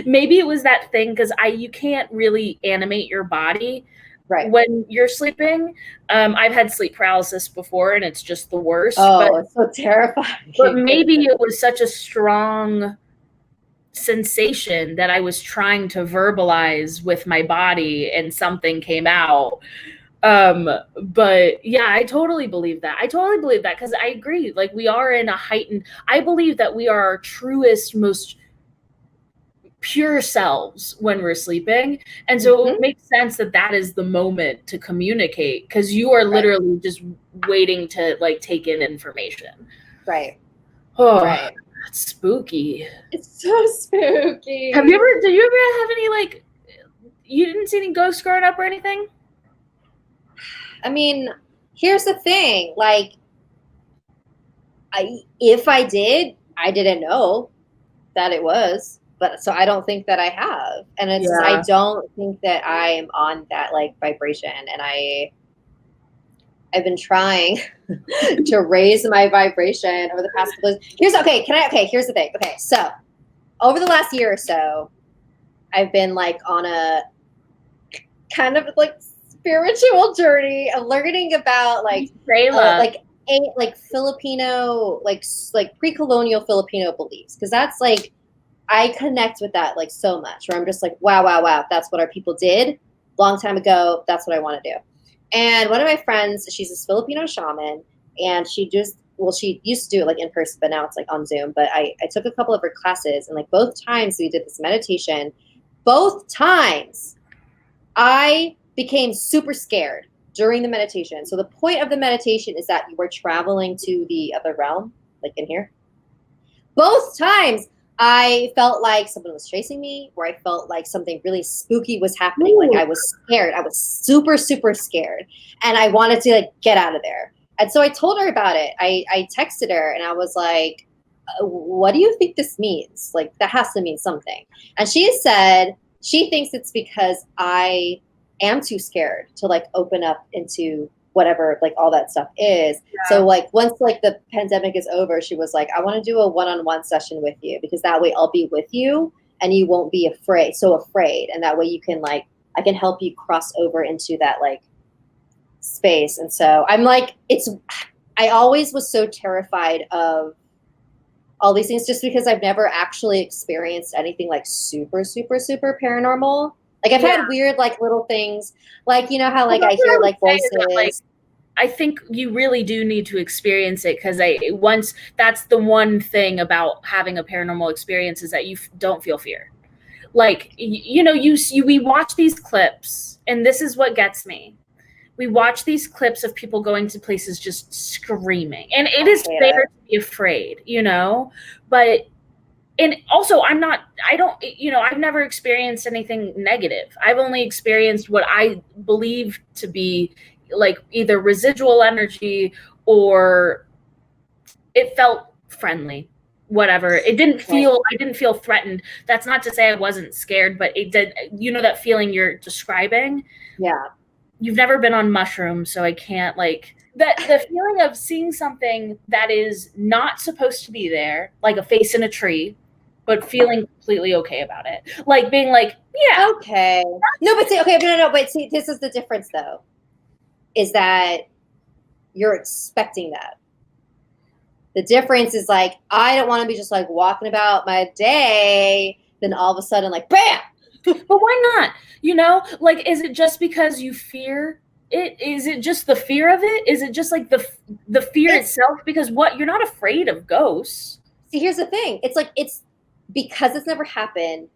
maybe it was that thing, because you can't really animate your body when you're sleeping. I've had sleep paralysis before, and it's just the worst. Oh, it's so terrifying. But maybe it was such a strong sensation that I was trying to verbalize with my body, and something came out. But yeah, I totally believe that. Because I agree. Like we are in a heightened, I believe that we are our truest, most pure selves when we're sleeping. And so it makes sense that that is the moment to communicate, because you are literally just waiting to like take in information. Right. Oh, that's spooky. It's so spooky. Did you ever have any, like, you didn't see any ghosts growing up or anything? I mean, here's the thing. Like, if I did, I didn't know that it was. But so I don't think that I have. And it's I don't think that I am on that like vibration. And I've been trying to raise my vibration over the past couple of here's the thing. Okay, so over the last year or so, I've been like on a kind of like spiritual journey of learning about like Filipino like pre-colonial Filipino beliefs, because that's like I connect with that like so much, where I'm just like wow, that's what our people did long time ago. That's what I want to do. And one of my friends, she's this Filipino shaman, and she used to do it like in person, but now it's like on Zoom. But I took a couple of her classes, and like both times we did this meditation, both times I became super scared during the meditation. So the point of the meditation is that you were traveling to the other realm, like in here. Both times I felt like someone was chasing me, or I felt like something really spooky was happening. Like I was scared. I was super, super scared. And I wanted to like get out of there. And so I told her about it. I texted her, and I was like, what do you think this means? Like that has to mean something. And she said she thinks it's because I am too scared to like open up into whatever like all that stuff is. So like once like the pandemic is over, she was like, I want to do a one-on-one session with you, because that way I'll be with you and you won't be afraid, and that way you can like I can help you cross over into that like space. And so I'm like, I always was so terrified of all these things, just because I've never actually experienced anything like super, super, super paranormal. Like I've had weird like little things, like you know how like I hear like voices. Like, I think you really do need to experience it, because that's the one thing about having a paranormal experience, is that you don't feel fear. Like we watch these clips, and this is what gets me. We watch these clips of people going to places just screaming, and it is fair to be afraid, but. And also I've never experienced anything negative. I've only experienced what I believe to be like either residual energy, or it felt friendly, whatever. I didn't feel threatened. That's not to say I wasn't scared, but it did, that feeling you're describing. Yeah. You've never been on mushrooms, so I can't like that. The feeling of seeing something that is not supposed to be there, like a face in a tree, but feeling completely okay about it. Like being like, yeah. Okay. No, but see, okay, no, but see, this is the difference though, is that you're expecting that. The difference is like, I don't want to be just like walking about my day, then all of a sudden like, bam! But why not? Like, is it just because you fear Is it just the fear of it? Is it just like the fear itself? Because you're not afraid of ghosts. See, here's the thing. It's like, it's because it's never happened.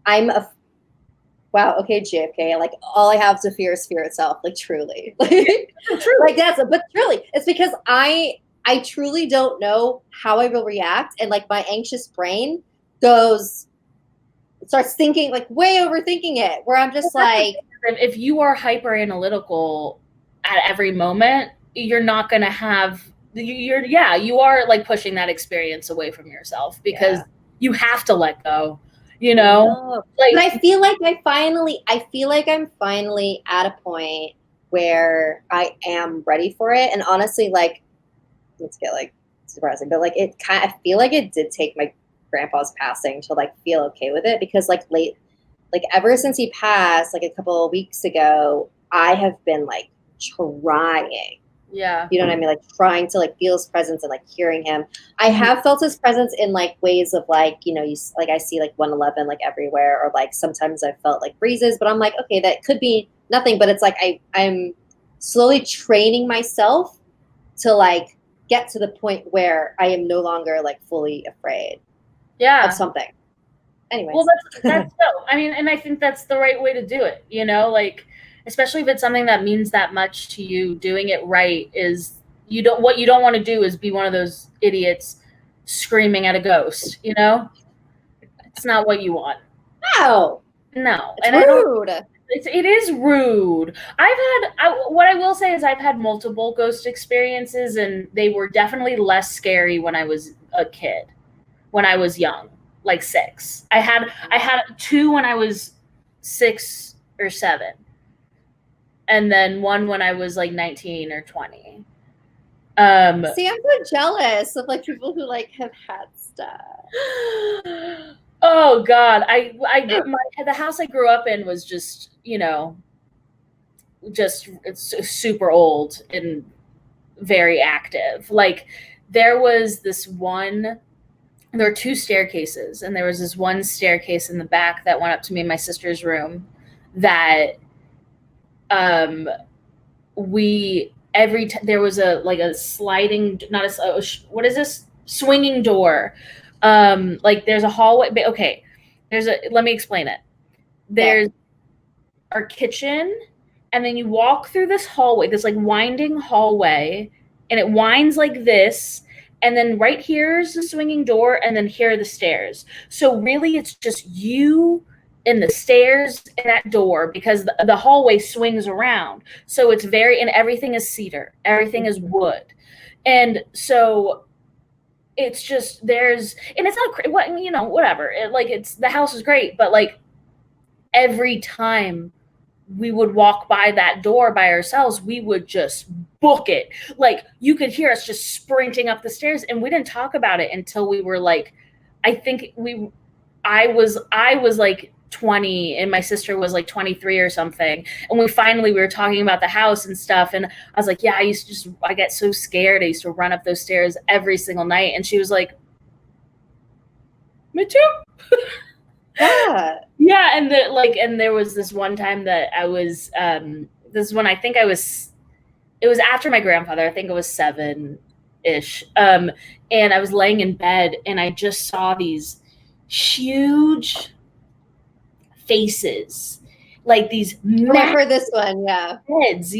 Wow, okay, JFK. Like, all I have to fear is fear itself. Like, truly. Like but truly, it's because I truly don't know how I will react. And like, my anxious brain starts thinking, like, way overthinking it, where I'm just like, if you are hyper analytical at every moment, you're not going to have, you are like pushing that experience away from yourself, because you have to let go. You know, like, but I feel like I'm finally at a point where I am ready for it. And honestly, like, let's get like surprising, but like, I feel like it did take my grandpa's passing to like feel okay with it, because like ever since he passed, like a couple of weeks ago, I have been like trying. Yeah. You know what I mean? Like, trying to like feel his presence and like hearing him. I have felt his presence in like ways of like, you know, I see like 111 like everywhere, or like sometimes I've felt like breezes, but I'm like, okay, that could be nothing. But it's like I'm slowly training myself to like get to the point where I am no longer like fully afraid of something. Anyways. Well, that's so. I mean, and I think that's the right way to do it, you know, like, especially if it's something that means that much to you. Doing it right is, what you don't want to do is be one of those idiots screaming at a ghost, you know? It's not what you want. No. It's and rude. It is rude. What I will say is I've had multiple ghost experiences, and they were definitely less scary when I was a kid, when I was young, like 6. I had 2 when I was 6 or 7. And then 1 when I was like 19 or 20. See, I'm so jealous of like people who like have had stuff. Oh God. The house I grew up in was just, you know, it's super old and very active. Like, there were 2 staircases, and there was this one staircase in the back that went up to me and my sister's room that there was a sliding, what is this, swinging door. Like, there's a hallway. Okay, let me explain it. There's our kitchen, and then you walk through this hallway, this like winding hallway, and it winds like this. And then right here is the swinging door, and then here are the stairs. So really, it's just you and the stairs and that door, because the hallway swings around. So it's and everything is cedar, everything is wood. And so it's just, and it's not, you know, whatever. The house is great, but like, every time we would walk by that door by ourselves, we would just book it. Like, you could hear us just sprinting up the stairs, and we didn't talk about it until we were like, I was like 20, and my sister was like 23 or something. And we were talking about the house and stuff. And I was like, yeah, I get so scared. I used to run up those stairs every single night. And she was like, me too. Yeah. Yeah. And and there was this one time that I was, this is when I think it was after my grandfather. I think it was 7-ish. And I was laying in bed, and I just saw these huge faces, like these remember this one, heads,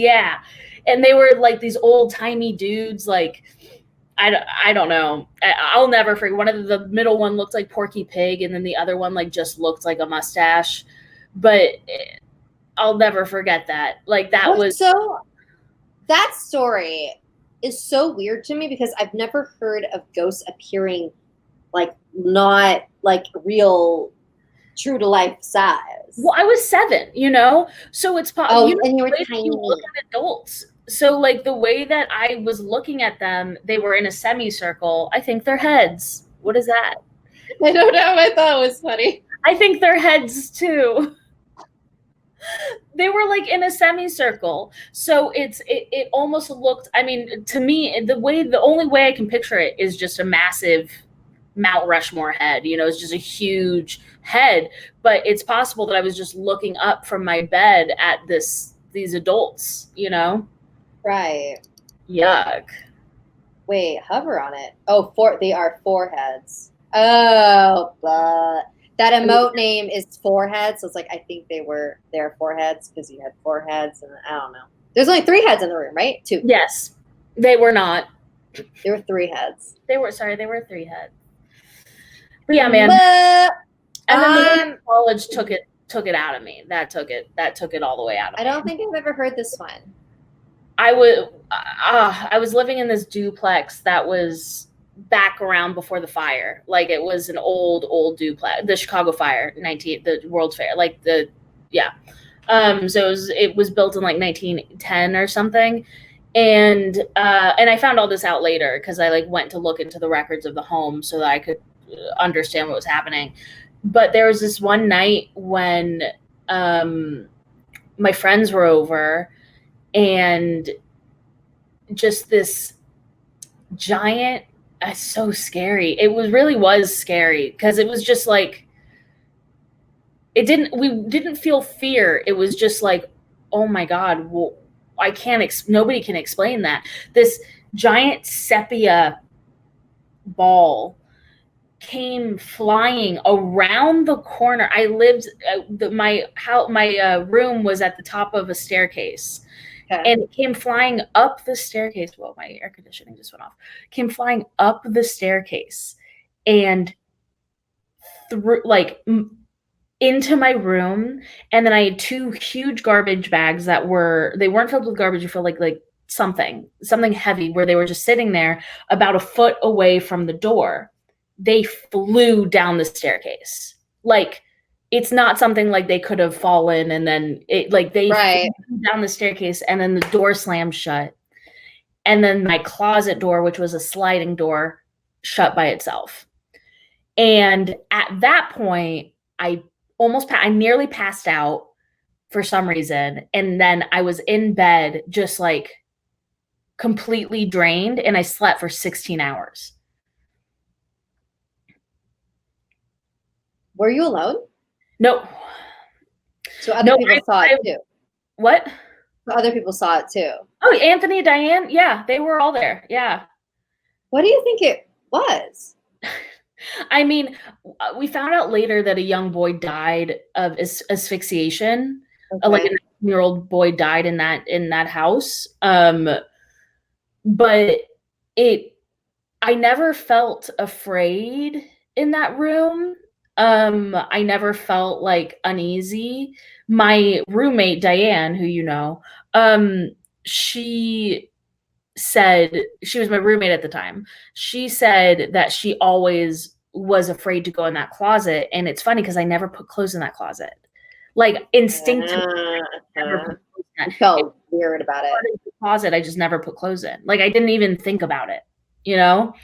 and they were like these old-timey dudes, like, I don't know, I'll never forget. One of the middle one looked like Porky Pig, and then the other one like just looked like a mustache, but I'll never forget that. Like, that story is so weird to me, because I've never heard of ghosts appearing like not like real true to life size. Well, I was 7, you know, so it's possible. And you were tiny. You look at adults. So like, the way that I was looking at them, they were in a semicircle. I think they're heads. What is that? I don't know. I thought it was funny. I think they're heads too. They were like in a semicircle. So it almost looked, I mean, to me, the only way I can picture it is just a massive Mount Rushmore head, you know, it's just a huge head. But it's possible that I was just looking up from my bed at this these adults, you know? Right. Yuck. Wait, hover on it. Oh, they are foreheads. Oh, but that emote name is forehead, so it's like I think they're foreheads because you had foreheads, and I don't know. There's only 3 heads in the room, right? 2. Yes. They were not. There were 3 heads. They were 3 heads. But yeah, man. And then college took it out of me. That took it all the way out of me. I don't think I've ever heard this one. I was living in this duplex that was back around before the fire. Like it was an old duplex, the Chicago fire, the World's Fair, so it was built in like 1910 or something. And I found all this out later because I like went to look into the records of the home so that I could understand what was happening. But there was this one night when my friends were over, and just this giant, so scary. It was scary because it was just like, we didn't feel fear. It was just like, oh my God, well, nobody can explain that. This giant sepia ball came flying around the corner. I lived, my room was at the top of a staircase. Okay. And it came flying up the staircase. Well, my air conditioning just went off. Came flying up the staircase and through, like, into my room. And then I had 2 huge garbage bags they weren't filled with garbage. You feel like something heavy, where they were just sitting there about a foot away from the door. They flew down the staircase. Like, it's not something like they could have fallen and then they flew down the staircase, and then the door slammed shut. And then my closet door, which was a sliding door, shut by itself. And at that point, I nearly passed out for some reason. And then I was in bed, just like completely drained, and I slept for 16 hours. Were you alone? No. So other people saw it too. What? So other people saw it too. Oh, Anthony, Diane, yeah, they were all there. Yeah. What do you think it was? I mean, we found out later that a young boy died of asphyxiation. Okay. Like a 19-year-old boy died in that house. But I never felt afraid in that room. I never felt like uneasy. My roommate, Diane, who you know, she said, she was my roommate at the time. She said that she always was afraid to go in that closet. And it's funny because I never put clothes in that closet. Like instinctively, I never put clothes in. I felt weird about it. The closet, I just never put clothes in. Like I didn't even think about it, you know?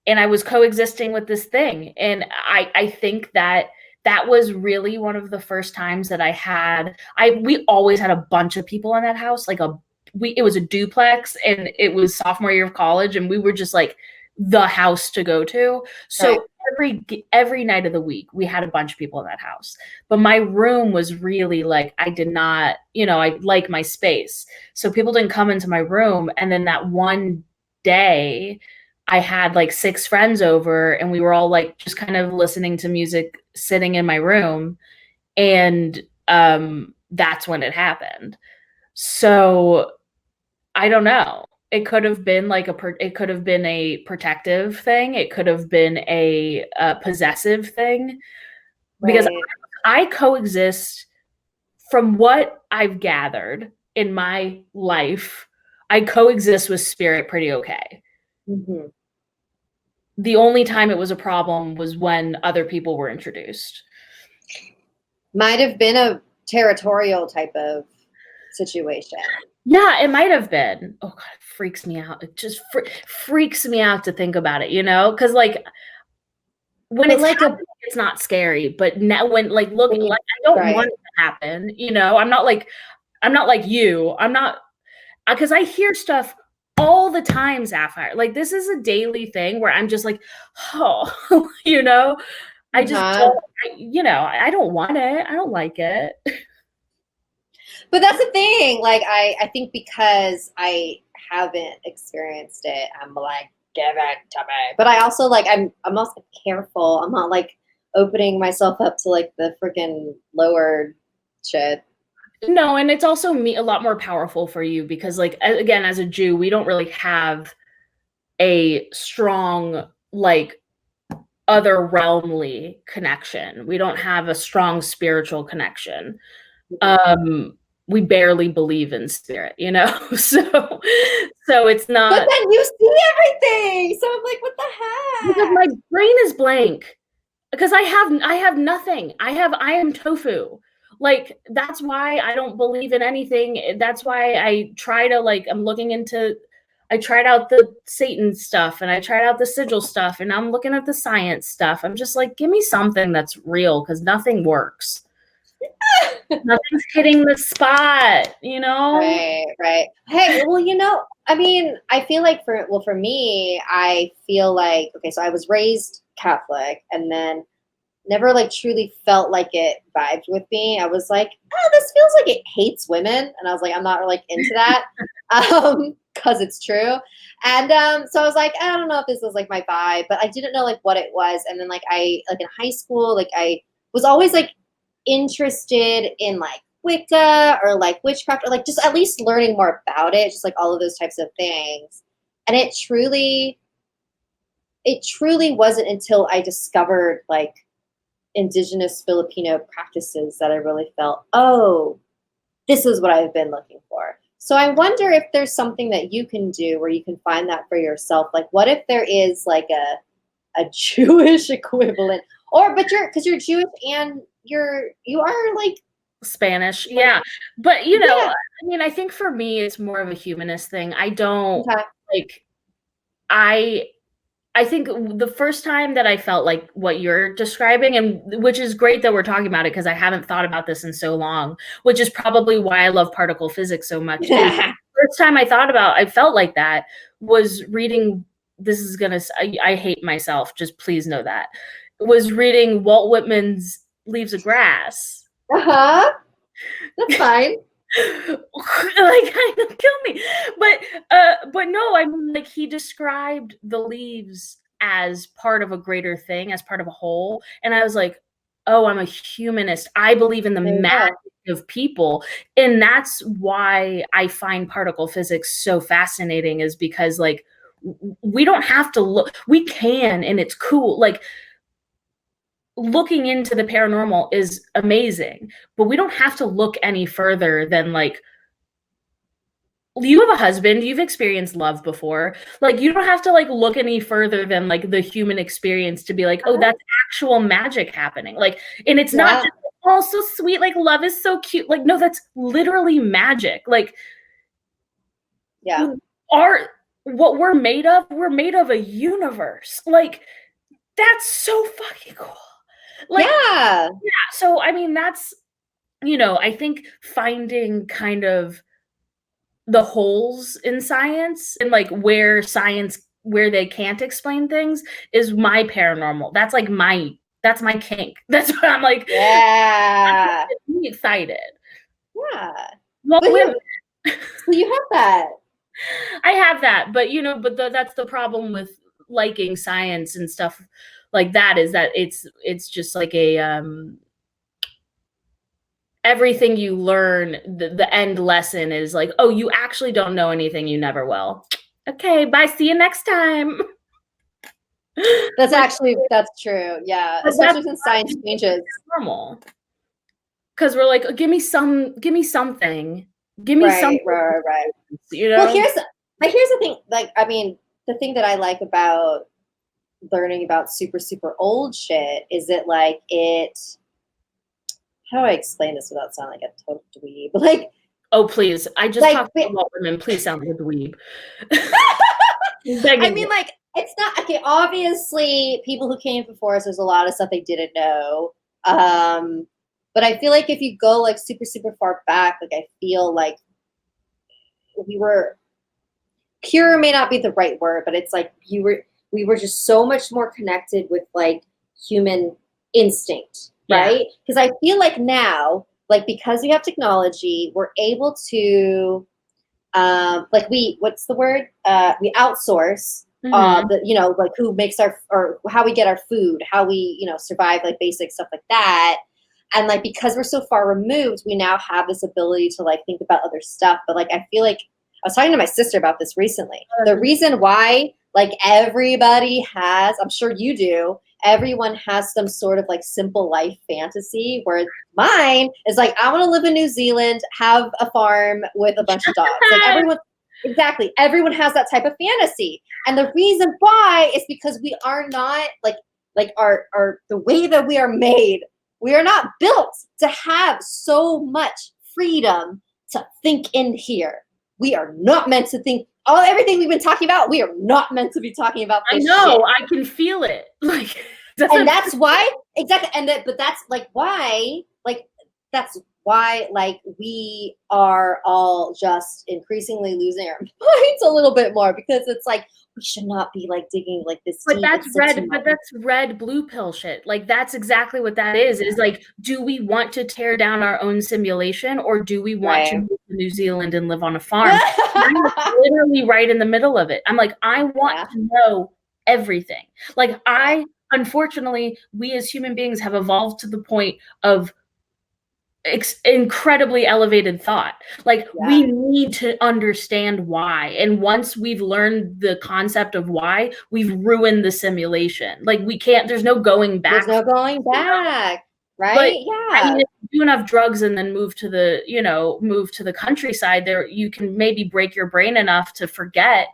And I was coexisting with this thing. And I think that was really one of the first times that we always had a bunch of people in that house. Like it was a duplex, and it was sophomore year of college, and we were just like the house to go to. So every night of the week, we had a bunch of people in that house. But my room was really like, I did not, I like my space. So people didn't come into my room. And then that one day, I had like 6 friends over, and we were all like just kind of listening to music, sitting in my room. And that's when it happened. So I don't know. It could have been like it could have been a protective thing. It could have been a possessive thing, because I coexist, from what I've gathered in my life, I coexist with spirit pretty okay. Mm-hmm. The only time it was a problem was when other people were introduced. Might have been a territorial type of situation. Yeah, it might have been. Oh God, it freaks me out. It just freaks me out to think about it, because like when it's like it's not scary, but now when I don't want it to happen. I'm not like you. I'm not, because I hear stuff all the time, Sapphire. Like this is a daily thing where I'm just like, oh, I just don't, I don't want it. I don't like it. But that's the thing. Like, I think because I haven't experienced it, I'm like, give it to me. But I also like, I'm also careful. I'm not like opening myself up to like the freaking lower shit. No, and it's also a lot more powerful for you because, like, again, as a Jew, we don't really have a strong, like, other realmly connection. We don't have a strong spiritual connection. We barely believe in spirit, you know? So it's not. But then you see everything. So I'm like, what the heck? Because my brain is blank. Because I have nothing. I am tofu. Like, that's why I don't believe in anything. That's why I try to, like, I tried out the Satan stuff and I tried out the sigil stuff and I'm looking at the science stuff. I'm just like, give me something that's real because nothing works. Nothing's hitting the spot, you know? Right. Hey, well, I mean, I feel like for me, I feel like, okay, so I was raised Catholic and then never like truly felt like it vibed with me. I was like, oh, this feels like it hates women. And I was like, I'm not like into that. Cause it's true. And so I was like, I don't know if this was like my vibe, but I didn't know like what it was. And then like in high school, like I was always like interested in like Wicca or like witchcraft or like just at least learning more about it, just like all of those types of things. And it truly wasn't until I discovered like indigenous Filipino practices that I really felt, oh, this is what I've been looking for. So I wonder if there's something that you can do where you can find that for yourself. Like, what if there is like a Jewish equivalent, because you're Jewish and you are like Spanish, yeah. But I mean, I think for me, it's more of a humanist thing. I don't like. I think the first time that I felt like what you're describing, and which is great that we're talking about it because I haven't thought about this in so long, which is probably why I love particle physics so much. First time I felt like that was reading. I hate myself. Just please know that. Was reading Walt Whitman's Leaves of Grass. That's fine. Like, kind of kill me, but no, I mean, like, he described the leaves as part of a greater thing, as part of a whole, and I was like, oh, I'm a humanist. I believe in the magic of people, and that's why I find particle physics so fascinating, is because like we don't have to look, we can, and it's cool. Like, looking into the paranormal is amazing, but we don't have to look any further than like, you have a husband, you've experienced love before. Like, you don't have to like look any further than like the human experience to be like, oh, that's actual magic happening. Like, and it's not just, oh, so sweet, like love is so cute. Like, no, that's literally magic. Like, what we're made of a universe. Like, that's so fucking cool. Like, yeah. So I mean, that's, I think finding kind of the holes in science and like where they can't explain things is my paranormal. That's like that's my kink. That's what I'm like. Yeah. I'm excited. Yeah. Well, so you have that. I have that, but that's the problem with liking science and stuff like that, is that it's just like a everything you learn, the end lesson is like, oh, you actually don't know anything, you never will. Okay, bye, see you next time. That's true. Yeah, especially since science changes. Normal. Because we're like, give me something. Give me something. Right. Well, here's the thing. Like, I mean, the thing that I like about learning about super, super old shit is that like how do I explain this without sounding like a total dweeb? Like, oh, please. I just talked about Walt Whitman. Please sound like a dweeb. I mean, like, it's not, okay, obviously, people who came before us, there's a lot of stuff they didn't know. But I feel like if you go, like, super, super far back, like, I feel like pure may not be the right word, but it's like we were just so much more connected with, like, human instinct, right? Because I feel like now like because we have technology, we're able to like what's the word? We outsource the, you know, like who makes our, or how we get our food, how we, you know, survive, like basic stuff like that. And like, because we're so far removed, we now have this ability to like think about other stuff. But like, I feel like I was talking to my sister about this recently. The reason why like everybody has, I'm sure you do, everyone has some sort of like simple life fantasy, where mine is like, I want to live in New Zealand, have a farm with a bunch of dogs. Like everyone, exactly. Everyone has that type of fantasy. And the reason why is because we are not like our the way that we are made, we are not built to have so much freedom to think in here. We are not meant to think everything we've been talking about. We are not meant to be talking about this I know, shit. I can feel it. Like, and that's why, exactly. And but that's like why, like, that's why, like, we are all just increasingly losing our minds a little bit more, because it's like, we should not be like digging like this but deep. that's red, but that's red blue pill shit. Like, that's exactly what that is like, do we want to tear down our own simulation, or do we want to move to New Zealand and live on a farm? I'm literally right in the middle of it. I'm like, I want to know everything. Like, unfortunately, we as human beings have evolved to the point of incredibly elevated thought. Like, we need to understand why. And once we've learned the concept of why, we've ruined the simulation. Like, we can't, there's no going back. There's no going back. Right? But, I mean, if you do enough drugs and then move to the, you know, move to the countryside, there you can maybe break your brain enough to forget.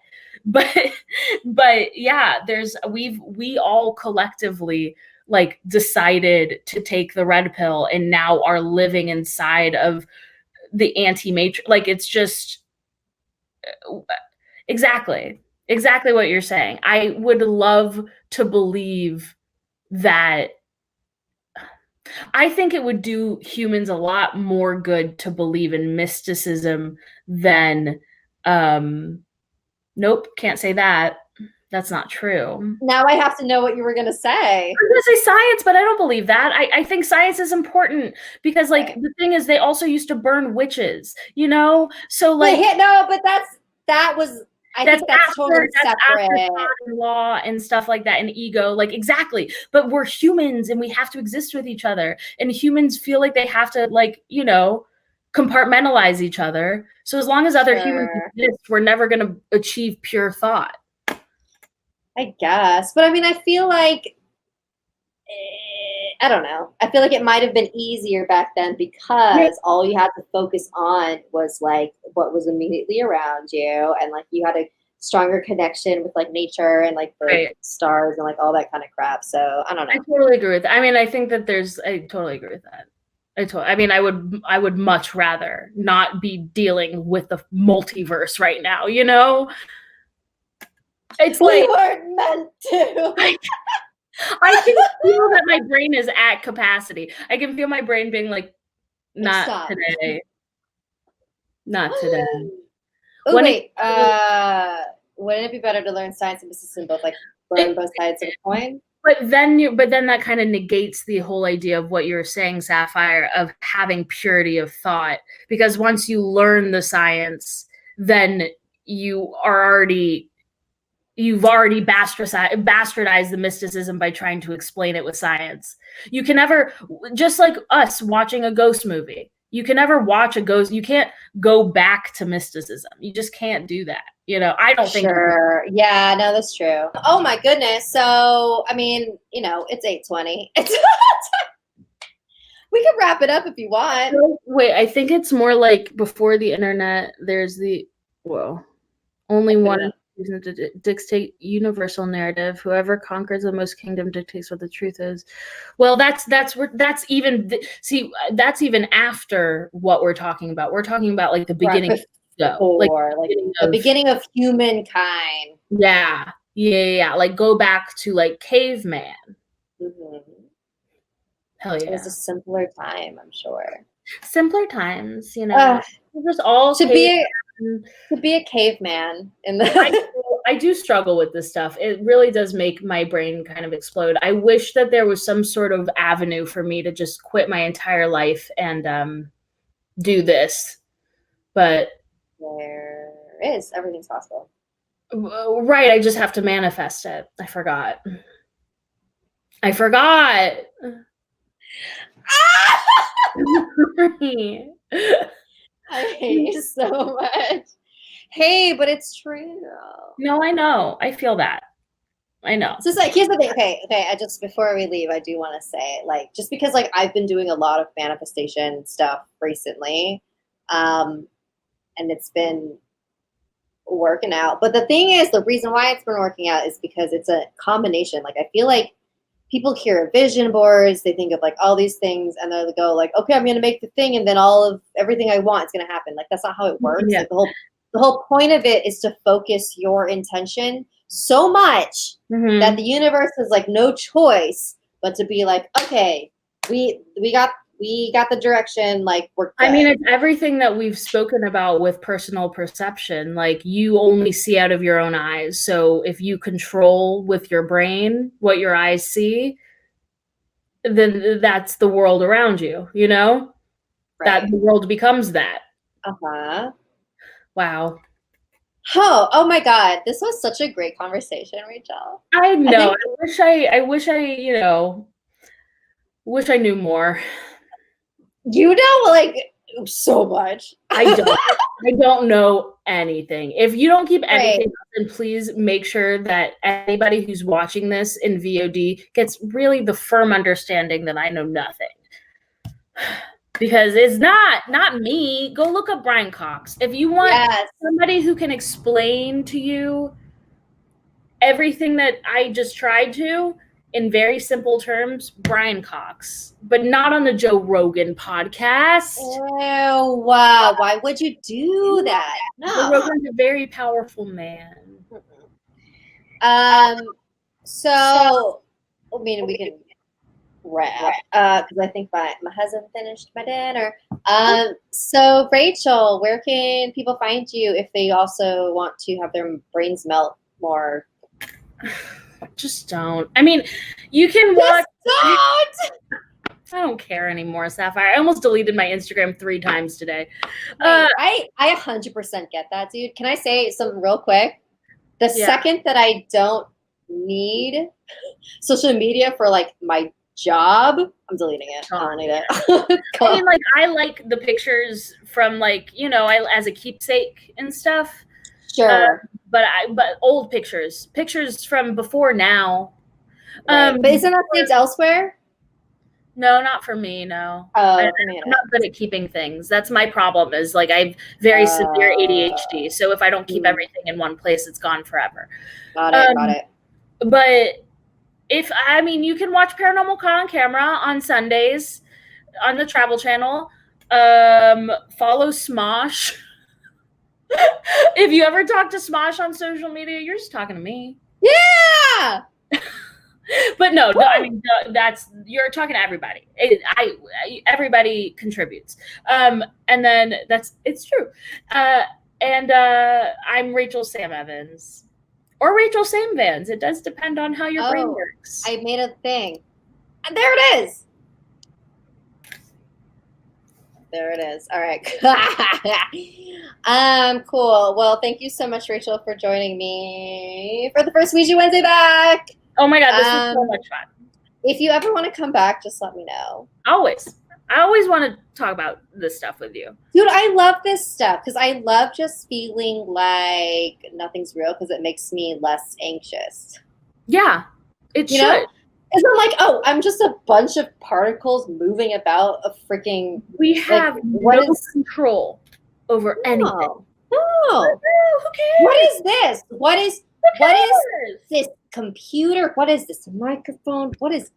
But yeah, we all collectively like decided to take the red pill and now are living inside of the anti-matrix. Like, it's just exactly what you're saying. I would love to believe that. I think it would do humans a lot more good to believe in mysticism than nope, can't say that. That's not true. Now I have to know what you were going to say. I was going to say science, but I don't believe that. I think science is important because, like, the thing is, they also used to burn witches, you know? So, like... no, but that was... I think that's totally separate. After law and stuff like that, and ego, like, exactly. But we're humans, and we have to exist with each other. And humans feel like they have to, like, you know, compartmentalize each other. So as long as other humans exist, we're never going to achieve pure thought. I guess. But I mean, I feel like, I don't know. I feel like it might have been easier back then because all you had to focus on was like what was immediately around you. And like you had a stronger connection with like nature and like the stars and like all that kind of crap. So I don't know. I totally agree with that. I mean, I think that I totally agree with that. I mean, I would much rather not be dealing with the multiverse right now, you know? It's we weren't meant to. I can feel that my brain is at capacity. I can feel my brain being like, not today. Not today. Oh, wait. Wouldn't it be better to learn science and mysticism both, like learn both sides of the coin? But then that kind of negates the whole idea of what you're saying, Sapphire, of having purity of thought. Because once you learn the science, then you've already bastardized the mysticism by trying to explain it with science. You can never, just like us watching a ghost movie, you can never watch a ghost. You can't go back to mysticism. You just can't do that. You know, I don't think. Sure. Yeah, no, that's true. Oh my goodness. So, I mean, you know, it's 8:20. We can wrap it up if you want. Wait, I think it's more like before the internet, there's only one to dictate universal narrative. Whoever conquers the most kingdom dictates what the truth is. Well, that's even after what we're talking about. We're talking about like the beginning, the beginning of humankind. Yeah. Like go back to like caveman. Mm-hmm. Hell yeah. It was a simpler time, I'm sure. Simpler times, you know. Just all to be a caveman in the I do struggle with this stuff. It really does make my brain kind of explode. I wish that there was some sort of avenue for me to just quit my entire life and do this. But there is. Everything's possible. Right, I just have to manifest it. I forgot. I hate you so much. Hey, but it's true. No, I know. I feel that. I know. So it's like, here's the thing. Okay. I just, before we leave, I do want to say, like, just because like I've been doing a lot of manifestation stuff recently, and it's been working out. But the thing is, the reason why it's been working out is because it's a combination. Like, I feel like people hear vision boards, they think of like all these things, and they go like, okay, I'm gonna make the thing, and then all of everything I want is gonna happen. Like, that's not how it works. Yeah. Like, the whole point of it is to focus your intention so much that the universe has like no choice but to be like, okay, we got the direction, like we're good. I mean, it's everything that we've spoken about with personal perception. Like, you only see out of your own eyes. So if you control with your brain what your eyes see, then that's the world around you, you know? Right. That the world becomes that. Uh-huh. Wow. Oh my God. This was such a great conversation, Rachel. I know. I wish I knew more. You know, like, so much. I don't know anything. If you don't keep anything up, then please make sure that anybody who's watching this in VOD gets really the firm understanding that I know nothing. Because it's not me. Go look up Brian Cox. If you want somebody who can explain to you everything that I just tried to in very simple terms, Brian Cox, but not on the Joe Rogan podcast. Oh, wow. Why would you do that? No. Joe Rogan's a very powerful man. So, I mean, we can wrap because I think my husband finished my dinner. So Rachel, where can people find you if they also want to have their brains melt more? Just don't. I mean, you can watch. Don't. I don't care anymore, Sapphire. I almost deleted my Instagram 3 times today. I 100% get that, dude. Can I say something real quick? The second that I don't need social media for like my job, I'm deleting it. I don't need it. I mean, like, I like the pictures from, like, you know, as a keepsake and stuff. Sure. But old pictures from before now. Right. But isn't that saved elsewhere? No, not for me. No. Oh, I'm not good at keeping things. That's my problem. Is like I have very severe ADHD. So if I don't keep everything in one place, it's gone forever. Got it. But you can watch Paranormal Con on Camera on Sundays on the Travel Channel. Follow Smosh. If you ever talk to Smosh on social media, you're just talking to me. Yeah. But no, I mean, you're talking to everybody. Everybody contributes. And then it's true. And I'm Rachel Sam Evans. Or Rachel Sam Vans. It does depend on how your brain works. I made a thing. And there it is. There it is. All right. Cool. Well, thank you so much, Rachel, for joining me for the first Ouija Wednesday back. Oh my God, this was so much fun. If you ever want to come back, just let me know. Always. I always want to talk about this stuff with you. Dude, I love this stuff because I love just feeling like nothing's real because it makes me less anxious. Yeah, it should. Know? It's not like, oh, I'm just a bunch of particles moving about a freaking... We have no control over anything. No. Who cares? What is this? What is this computer? What is this microphone? What is...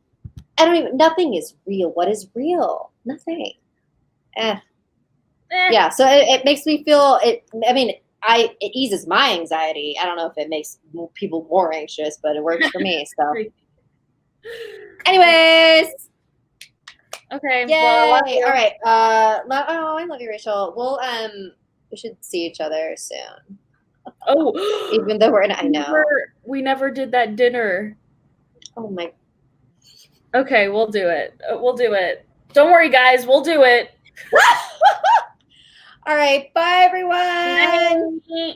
nothing is real. What is real? Nothing. Yeah, so it makes me feel... it eases my anxiety. I don't know if it makes people more anxious, but it works for me, so... Anyways. Okay. Yay. Well, all right. I love you, Rachel. We should see each other soon. Oh, Even though we're in, I know. we never did that dinner. Oh my. Okay, we'll do it. We'll do it. Don't worry, guys. We'll do it. All right. Bye, everyone. Bye.